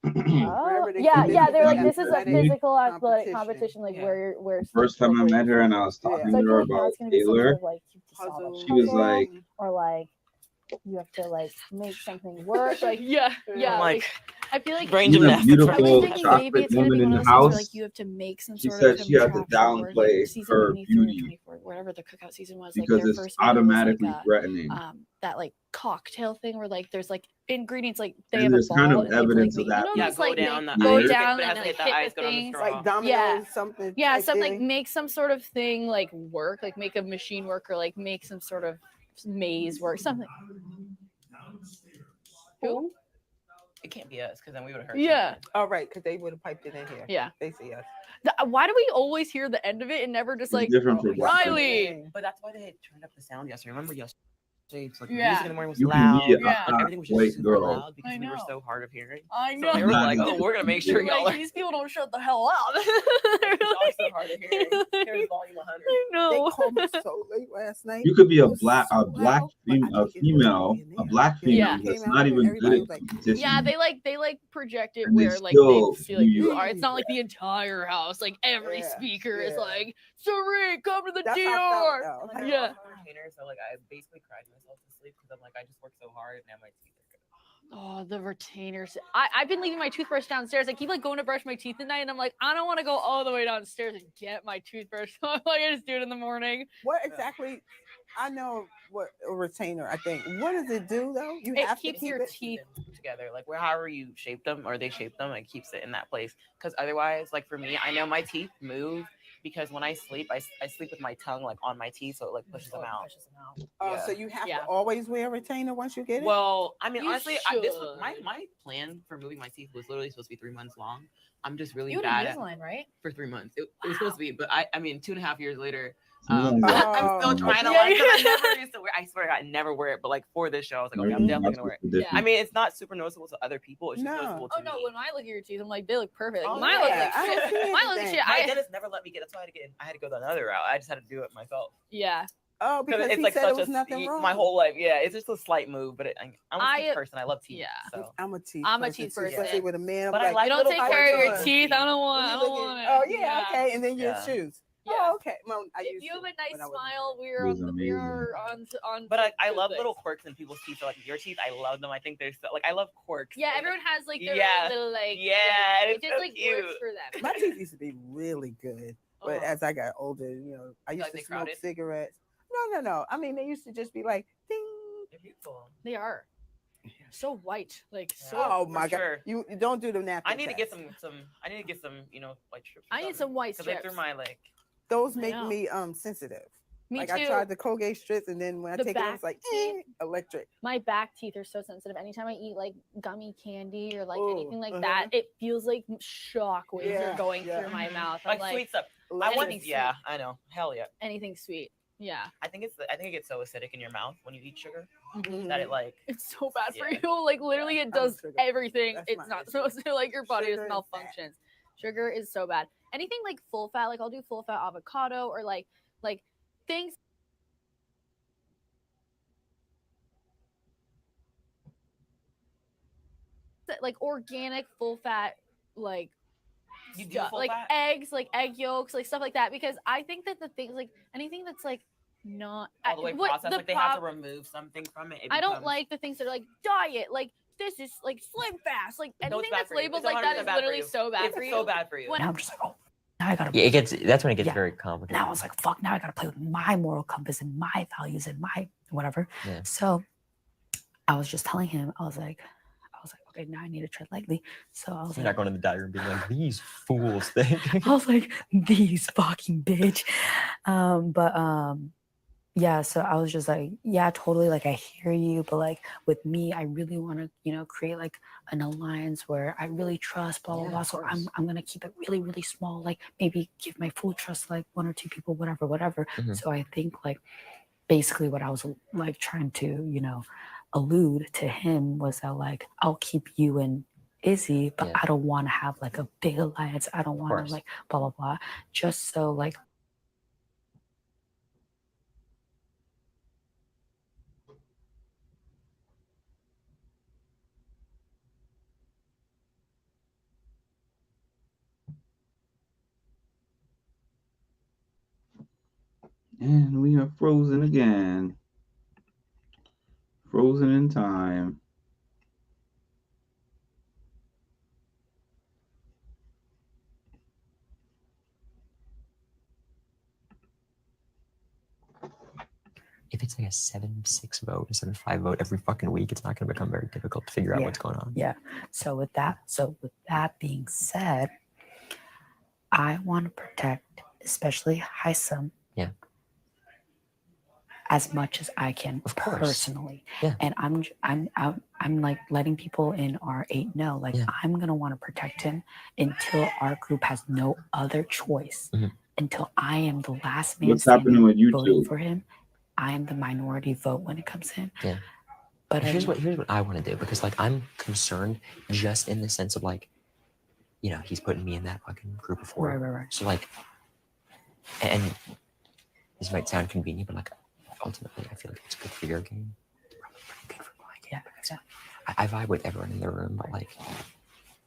Oh, Wherever they yeah, said yeah. this They're is like, an this is a athletic physical athletic competition, like Yeah. where First time I met her and I was talking So I to feel her like now about it's gonna be some sort Taylor. of like you have to solve a She was puzzle, like, or like you have to like make something work. Like yeah, I'm like, I feel like brain She's a gymnastics. beautiful I was thinking maybe chocolate it's gonna woman be in one of the those things where house. like you have to make some She sort said of she had to contraption where, like, downplay season her 23 or beauty 24, whatever the cookout season was, like because their it's first meal was automatically like threatening. that like cocktail thing where like there's like ingredients like they And have a there's ball kind of and they have to, like, evidence make, of that you know, being those, like, down that go weird. down But it has and to like hit the hit eyes, the go down the things. straw. Like dominoes, Yeah. something. Yeah, type something like thing. make some sort of thing like work, like make a machine work or like make some sort of maze work, something. Who? It can't be us because then we would have heard. Yeah. All right, because they would have piped it in here. Yeah. They see us. Why do we always hear the end of it and never just like different for black Riley? But that's why they had turned up the sound yesterday. Remember yesterday? It's like the Yeah. music in the morning was You can loud. be a Like, everything was just white super girl. loud because I we were know. so hard of hearing. I So know. they were like, "Oh, we're gonna make sure y'all Like, are." these people don't shut the hell up. Y'all so hard of hearing. Here's volume 100. I know. They called me so late last night. You could be a It was black, so a black, loud, but I a think it was female, in a there. black Yeah. female that's Came out not and even everybody good was at like, competition. Yeah, they like project it And they where like still they feel like do you you. are. It's not like the entire house. Like every Yeah, speaker is yeah. like, Sari, come to the That's how I felt, DR. though. Like, Yeah. I'm a retainer, so like I basically cried myself to sleep because I'm like I just worked so hard and now my teeth are good. Oh, the retainers. I've been leaving my toothbrush downstairs. I keep like going to brush my teeth at night, and I'm like, I don't want to go all the way downstairs and get my toothbrush. So I'm like, I just do it in the morning. What exactly? I know what a retainer. I think. What does it do though? You It have keeps to keep your it. teeth. Together, like where however you shape them or they shape them, it keeps it in that place. Because otherwise, like for me, I know my teeth move because when I sleep, I sleep with my tongue like on my teeth, so it like pushes them out. Oh, Yeah. so you have Yeah. to always wear a retainer once you get it. Well, I mean, You honestly, this was, should. my plan for moving my teeth was literally supposed to be 3 months long. I'm just really You had bad a at Invisalign, right? for 3 months. It was supposed to be, but I mean, 2.5 years later. Sometimes I'm Oh. still trying to learn because I never used to wear. I swear, I never wear it. But like for this show, I was like, okay, I'm definitely gonna wear it. Yeah. I mean, it's not super noticeable to other people. It's just No. noticeable to Oh no, me. when I look at your teeth, I'm like, they look perfect. Like, Oh, mine yeah, look I like don't shit. see Mine look like anything. shit. My I, dentist never let me get. That's why I had to go the other route. I just had to do it myself. yeah. Oh, Because because it's he like said such it was a nothing wrong. my whole life. Yeah, it's just a slight move, but I'm a teeth person. I love teeth. Yeah. So. I'm a teeth. I'm a person teeth too, person. especially with a man. I'm But I like, like You don't little take how care of you your doing? teeth. I don't want. When I you don't look want it. at- Oh yeah, okay. And then your Yeah. shoes. Yeah. Oh, okay. Well, I If used you have to a nice when I was- smile, It was we are on. But I good love place. little quirks in people's teeth. So like your teeth, I love them. I think they're so like I love quirks. Yeah, And, everyone has like their Yeah. little like. Yeah, it it's just so like cute. works for them. My teeth used to be really good, but Oh. as I got older, I used like to they smoke crowded? cigarettes. No. I mean, they used to just be like, ding. They're beautiful. They are so white, like so. Oh for my god! sure. You don't do the napkin. I need to get test. some. I need to get some. White strips. I need some white Because they strips. threw my like. Those I make know. me sensitive. Me like too. I tried the Colgate strips, and then when I The take it, off, back it's like teeth. electric. My back teeth are so sensitive. Anytime I eat like gummy candy or like Ooh, anything like uh-huh. that, it feels like shock waves Yeah, are going yeah. through my mouth. I'm Like like sweet stuff. I Electric. want. Anything Yeah, I know. Hell yeah. anything sweet. Yeah, I think it gets so acidic in your mouth when you eat sugar Mhm. that it like. it's so bad for Yeah. you. Like literally, it I'm does sugar. everything. That's It's my not issue. supposed to. Like your body just Sugar is bad. malfunctions. Sugar is so bad. Anything like full fat, like I'll do full fat avocado or like things. That, like organic full fat like You do stuff, full like fat? eggs, like egg yolks, like stuff like that, because I think that the things like anything that's like not All the way what processed, the like they have to prob- remove something from it. It I don't becomes- like the things that are like diet, like this is like Slim Fast. Like No, it's anything bad that's for you. labeled It's like that 100% is bad for literally you. so bad It's for you. so bad for you. When Now I'm just like, oh, now I gotta. Yeah, that's when it gets Yeah. very complicated. Now I was like, fuck. Now I gotta play with my moral compass and my values and my whatever. Yeah. So I was just telling him, I was like, okay, now I need to tread lightly. So I was You're like, not going to the diary and being like, these fools think. I was like, these fucking bitch. Yeah, so I was just like, yeah, totally. Like, I hear you, but like with me, I really want to, you know, create like an alliance where I really trust, blah, blah, blah. So I'm going to keep it really, really small. Like maybe give my full trust, like 1 or 2 people, whatever. Mhm. So I think like basically what I was like trying to, you know, allude to him was that like, I'll keep you and Izzy, but I don't want to have like a big alliance. I don't want to like blah, blah, blah. Just so like, And we are frozen again. Frozen in time. If it's like a 7-6 vote, a 7-5 vote every fucking week, it's not going to become very difficult to figure out what's going on. Yeah. So with that being said, I want to protect, especially Haisam, as much as I can personally. Yeah. And I'm like letting people in our 8 know, like I'm gonna want to protect him until our group has no other choice. Until I am the last man What's happening with you voting two? for him. I am the minority vote when it comes to him. Yeah. But here's what I want to do, because like I'm concerned just in the sense of like, you know, he's putting me in that fucking group of 4. Right. So like, and this might sound convenient, but like ultimately I feel like it's good for your game. Probably good for my game. Yeah, exactly. I vibe with everyone in the room, but like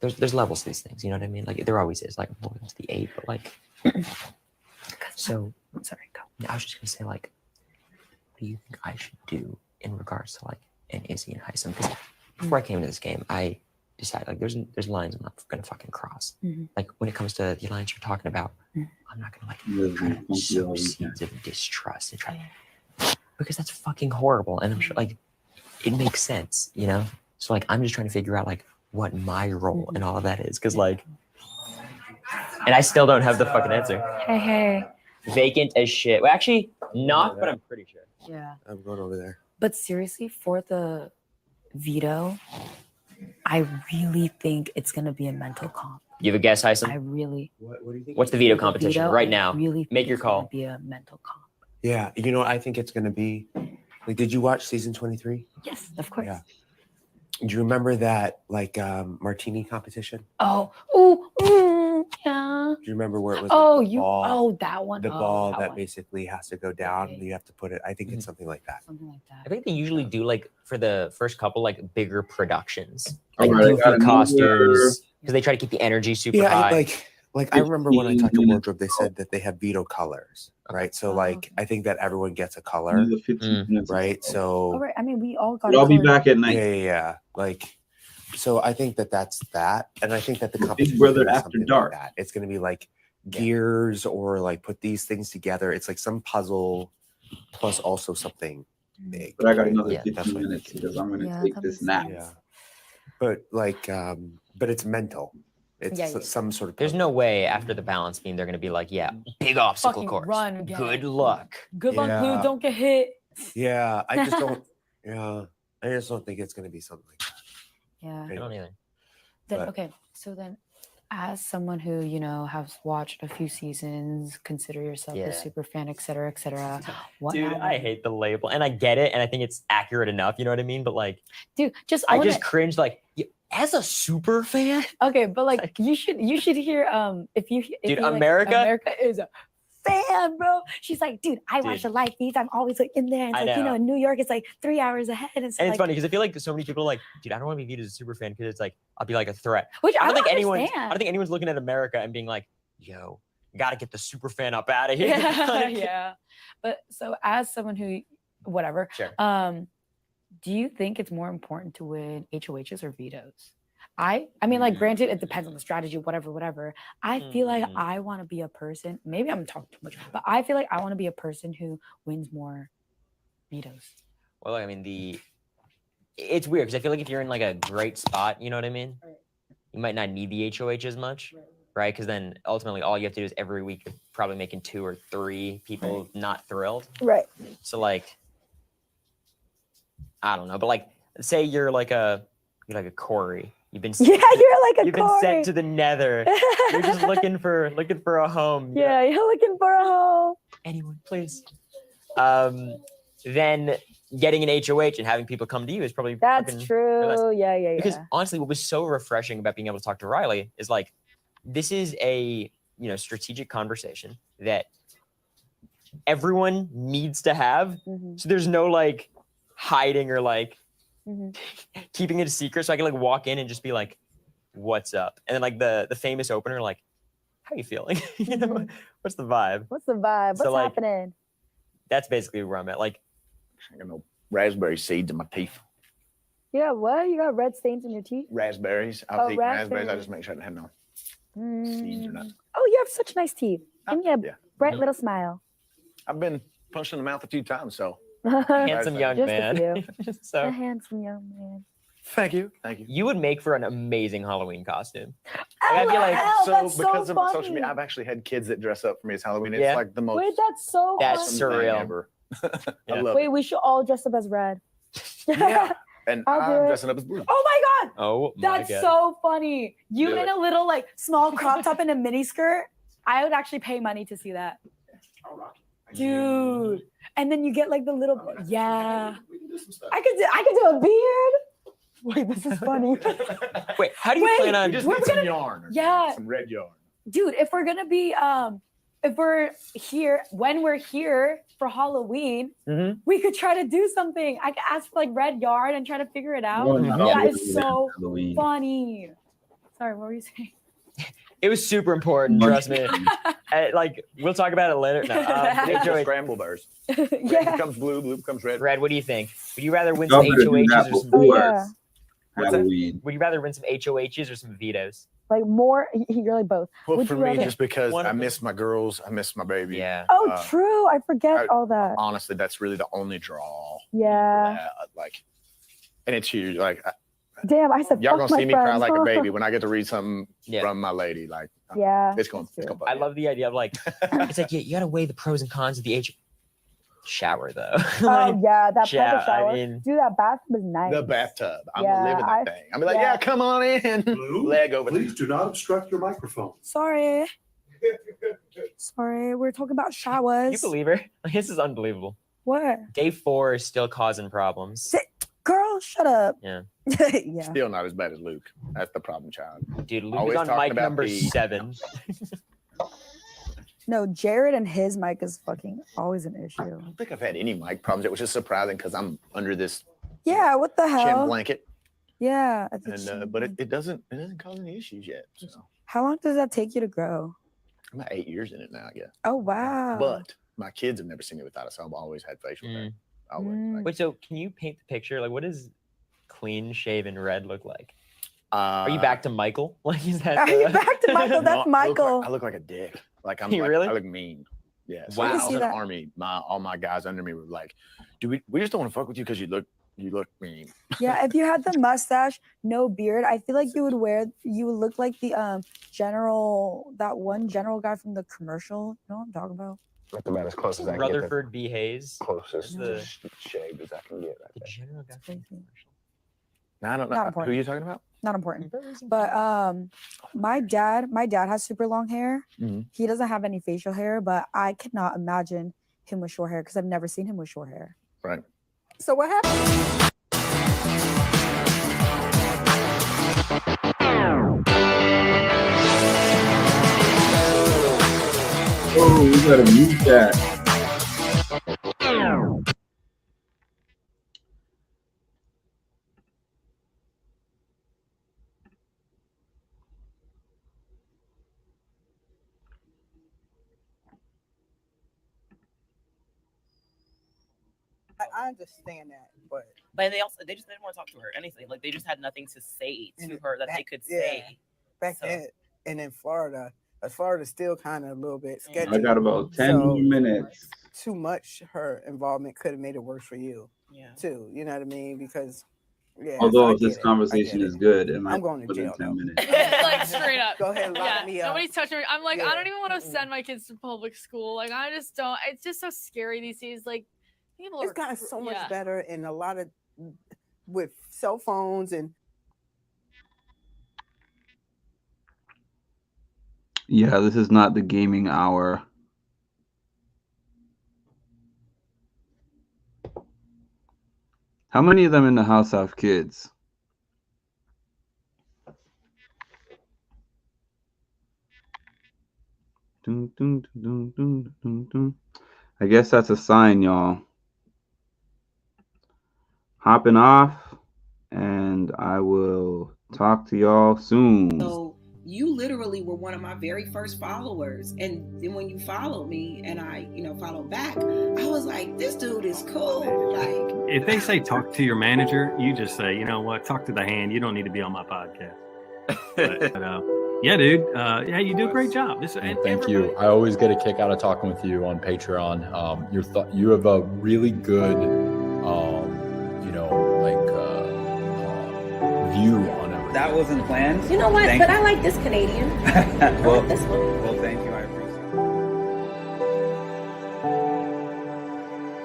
there's levels to these things, you know what I mean? Like there always is, like more into the 8, but like so sorry, go. I was just gonna say, like, what do you think I should do in regards to like an Izzy and Haisam? Because before I came into this game, I decided like there's lines I'm not gonna fucking cross. Like when it comes to the alliance you're talking about, I'm not gonna like try to sow seeds of distrust and try, because that's fucking horrible. And I'm sure like it makes sense, you know? So like I'm just trying to figure out like what my role in all of that is, because like, and I still don't have the fucking answer. Hey. Vacant as shit. Well, actually, not, but I'm pretty sure. Yeah. I'm going over there. But seriously, for the veto, I really think it's gonna be a mental comp. You have a guess, Haisam? I really. What do you think? What's the veto competition veto, right I now? really Make think your it's gonna call. Be a mental comp. Yeah, you know what I think it's gonna be? Like, did you watch season 23? Yes, of course. Yeah. Do you remember that like martini competition? Yeah. Do you remember where it was? Oh, like, the ball, oh, that one. the Oh, ball that that one. basically has to go down. And you have to put it. I think it's something like that. Something like that. I think they usually do like for the first couple like bigger productions, Oh, like right, I got goofy it costumes, because they try to keep the energy super Yeah, high. like I remember when I talked to Wardrobe, they said that they have veto colors, right? So like I think that everyone gets a color, right? So All right. I mean, we all got. I'll be colored- back at night. yeah. Like, so I think that that's that, and I think that the Big competition Brother is gonna be After something like Dark. that. It's going to be like gears or like put these things together. It's like some puzzle plus also something big. But I got right? another That's 15 what I minutes think. because I'm gonna Yeah, take that this makes nap. Yeah, but like, but it's mental. It's Yeah, yeah. some sort of. There's no way after the balance beam they're gonna be like, yeah, big obstacle Fucking course. run, gang. Good luck. Good luck, Yeah. Blue. Don't get hit. Yeah, I just don't. Yeah, I just don't think it's going to be something like that. Yeah. I don't either. Then But- okay, so then, as someone who has watched a few seasons, consider yourself Yeah. a super fan, etc., etc. What Dude, now? I hate the label, and I get it, and I think it's accurate enough. You know what I mean? But like, Dude, just I own just it. cringe. Like, as a super fan, Okay, but like you should hear if you Dude, you, like, America- is a fan, bro. She's like, dude, I watch Dude. the live feeds. I'm always like in there. And it's I like, know. in New York, it's like 3 hours ahead. And, and it's funny because I feel like so many people are like, dude, I don't want to be viewed as a super fan because it's like I'll be like a threat. Which I don't think don't anyone's. I understand. don't think anyone's looking at America and being like, yo, gotta get the super fan up out of here. Yeah, Like, yeah. But so as someone who, whatever, Sure. do you think it's more important to win HOHs or vetoes? I mean, like, granted, it depends on the strategy, whatever. I feel like I want to be a person. Maybe I'm talking too much, but I feel like I want to be a person who wins more vetoes. Well, I mean, it's weird because I feel like if you're in like a great spot, you know what I mean? You might not need the HOH as much, right? Because then ultimately all you have to do is every week you're probably making 2 or 3 people not thrilled. Right. So like, I don't know, but like, say you're like a Corey. You've been You're like a you've been Corey. sent to the Nether. You're just looking for a home. Yeah, you're looking for a home. Anyone, please. Then getting an HOH and having people come to you is probably That's fucking true. really nice. Yeah. Because honestly, what was so refreshing about being able to talk to Riley is like, this is a strategic conversation that everyone needs to have. So there's no like hiding or like keeping it a secret. So I can like walk in and just be like, "What's up?" And then like the famous opener, like, "How you feeling? You know, what's the vibe?" What's the vibe? What's So, like, happening? That's basically where I'm at. Like, I got no raspberry seeds in my teeth. Yeah, what? You got red stains in your teeth? Raspberries. Oh, I'll eat raspberries. I raspberries. just make sure I don't have no seeds or nothing. Oh, you have such nice teeth. And you have bright little smile. I've been punched in the mouth a few times, so handsome young Just man. a few. So A handsome young man. Thank you. Thank you. You would make for an amazing Halloween costume. Like, I feel like So because of social media, I've actually had kids that dress up for me as Halloween. It's Yeah. like the most Wait, that's so That's funny. surreal. ever. I love Wait, it. we should all dress up as red. Yeah. And I'll do I'm it. dressing up as blue. Oh my god! Oh my That's God. so funny. You Do in it. a little like small crop top and a mini skirt. I would actually pay money to see that. Dude. And then you get like the little yeah. I could do a beard. Wait, this is funny. Wait, how do you Wait, plan on? You just we're need some gonna- yarn. Or Yeah. Some red yarn. Dude, if we're gonna be if we're here when we're here for Halloween, we could try to do something. I could ask for like red yarn and try to figure it out. Well, That yeah. is so Halloween. funny. Sorry, what were you saying? It was super important. Trust me. Like, we'll talk about it later. No, It's HOH. scramble bears. Yeah. Red becomes blue, blue becomes red. Red, what do you think? Would you rather win Y'all some better do that HOHs or some before yeah. What's that? Halloween. Would you rather win some HOHs or some vetoes? Like more you're like both. Well, Would for you me, rather- just because One I of them. miss my girls, I miss my baby. Yeah. Oh, true. I forget all that. Honestly, that's really the only draw. Yeah. Like, and it's huge. Like, Damn, I said y'all fuck gonna my see me cry friends. like a baby when I get to read something Yeah. from my lady. Like, Yeah. it's going. It's going. I love the idea of like, it's like, yeah, you gotta weigh the pros and cons of the shower though. Oh yeah, that Yeah, private shower. I mean- Dude, that bathroom is nice. The bathtub. I'm Yeah, gonna live in that thing. I'm like, yeah, come on in. Leg over there. Please do not obstruct your microphone. Sorry. Sorry, we're talking about showers. You believe her? Like, this is unbelievable. What? Day 4 is still causing problems. Girl, shut up. Yeah. Yeah. Still not as bad as Luke. That's the problem, child. Dude, Luke Always is on talking mic about number the- 7. No, Jared and his mic is fucking always an issue. I don't think I've had any mic problems. It was just surprising because I'm under this Yeah, what the chin hell? blanket, Yeah. I think and she- but it doesn't cause any issues yet. So How long does that take you to grow? I'm about 8 years in it now, I guess. Oh wow. But my kids have never seen me without it, so I've always had facial hair. Always. Like, Wait, so can you paint the picture? Like, what does clean shaven red look like? Are you Uh, back to Michael? Like, is that? Are you back to Michael? That's no, Michael. I look like a dick. Like I'm You like, really? I look mean. Yeah. So Wow. when I I was see in that. the army, all my guys under me were like, "Dude, we just don't want to fuck with you because you look mean." Yeah, if you had the mustache, no beard, I feel like you would look like the that one general guy from the commercial. You know what I'm talking about? That's about as close as I can get. Rutherford B. Hayes. Closest The- shaved as I can get. Right The there. general guy from the commercial. Now, I don't Not know who important. you talking about. Not important. But my dad has super long hair. Mhm. He doesn't have any facial hair, but I cannot imagine him with short hair because I've never seen him with short hair. Right. So what happened? Oh, we gotta mute that. I understand that, but they just didn't want to talk to her or anything. Like they just had nothing to say to And her that they could say. back So- then, and in Florida's still kind of a little bit sketchy. I got about 10 more minutes. Too much her involvement could have made it worse for you. Yeah. Too. You know what I mean? Because Although I if this get it. conversation is good, and I'm going to within jail, 10 though. minutes. Like straight up. Go ahead, lock yeah, me up. nobody's touching me. I'm like, I Yeah. don't even want to send my kids to public school. Like, I just don't. It's just so scary these days. Like, people It's are gotten so much yeah. better, and a lot of with cell phones and Yeah, this is not the gaming hour. How many of them in the house have kids? Dun, dun, dun, dun, dun, dun. I guess that's a sign, y'all. Hopping off, and I will talk to y'all soon. So you literally were one of my very first followers. And then when you followed me and I, followed back, I was like, this dude is cool. Like, If they say talk to your manager, you just say, you know what, talk to the hand. You don't need to be on my podcast. But, yeah, dude. Yeah, you do a great job. Thank you. I always get a kick out of talking with you on Patreon. You have a really good, view on it. That wasn't planned. You know what? Thank But you. I like this Canadian. well, this one. well, thank you. I appreciate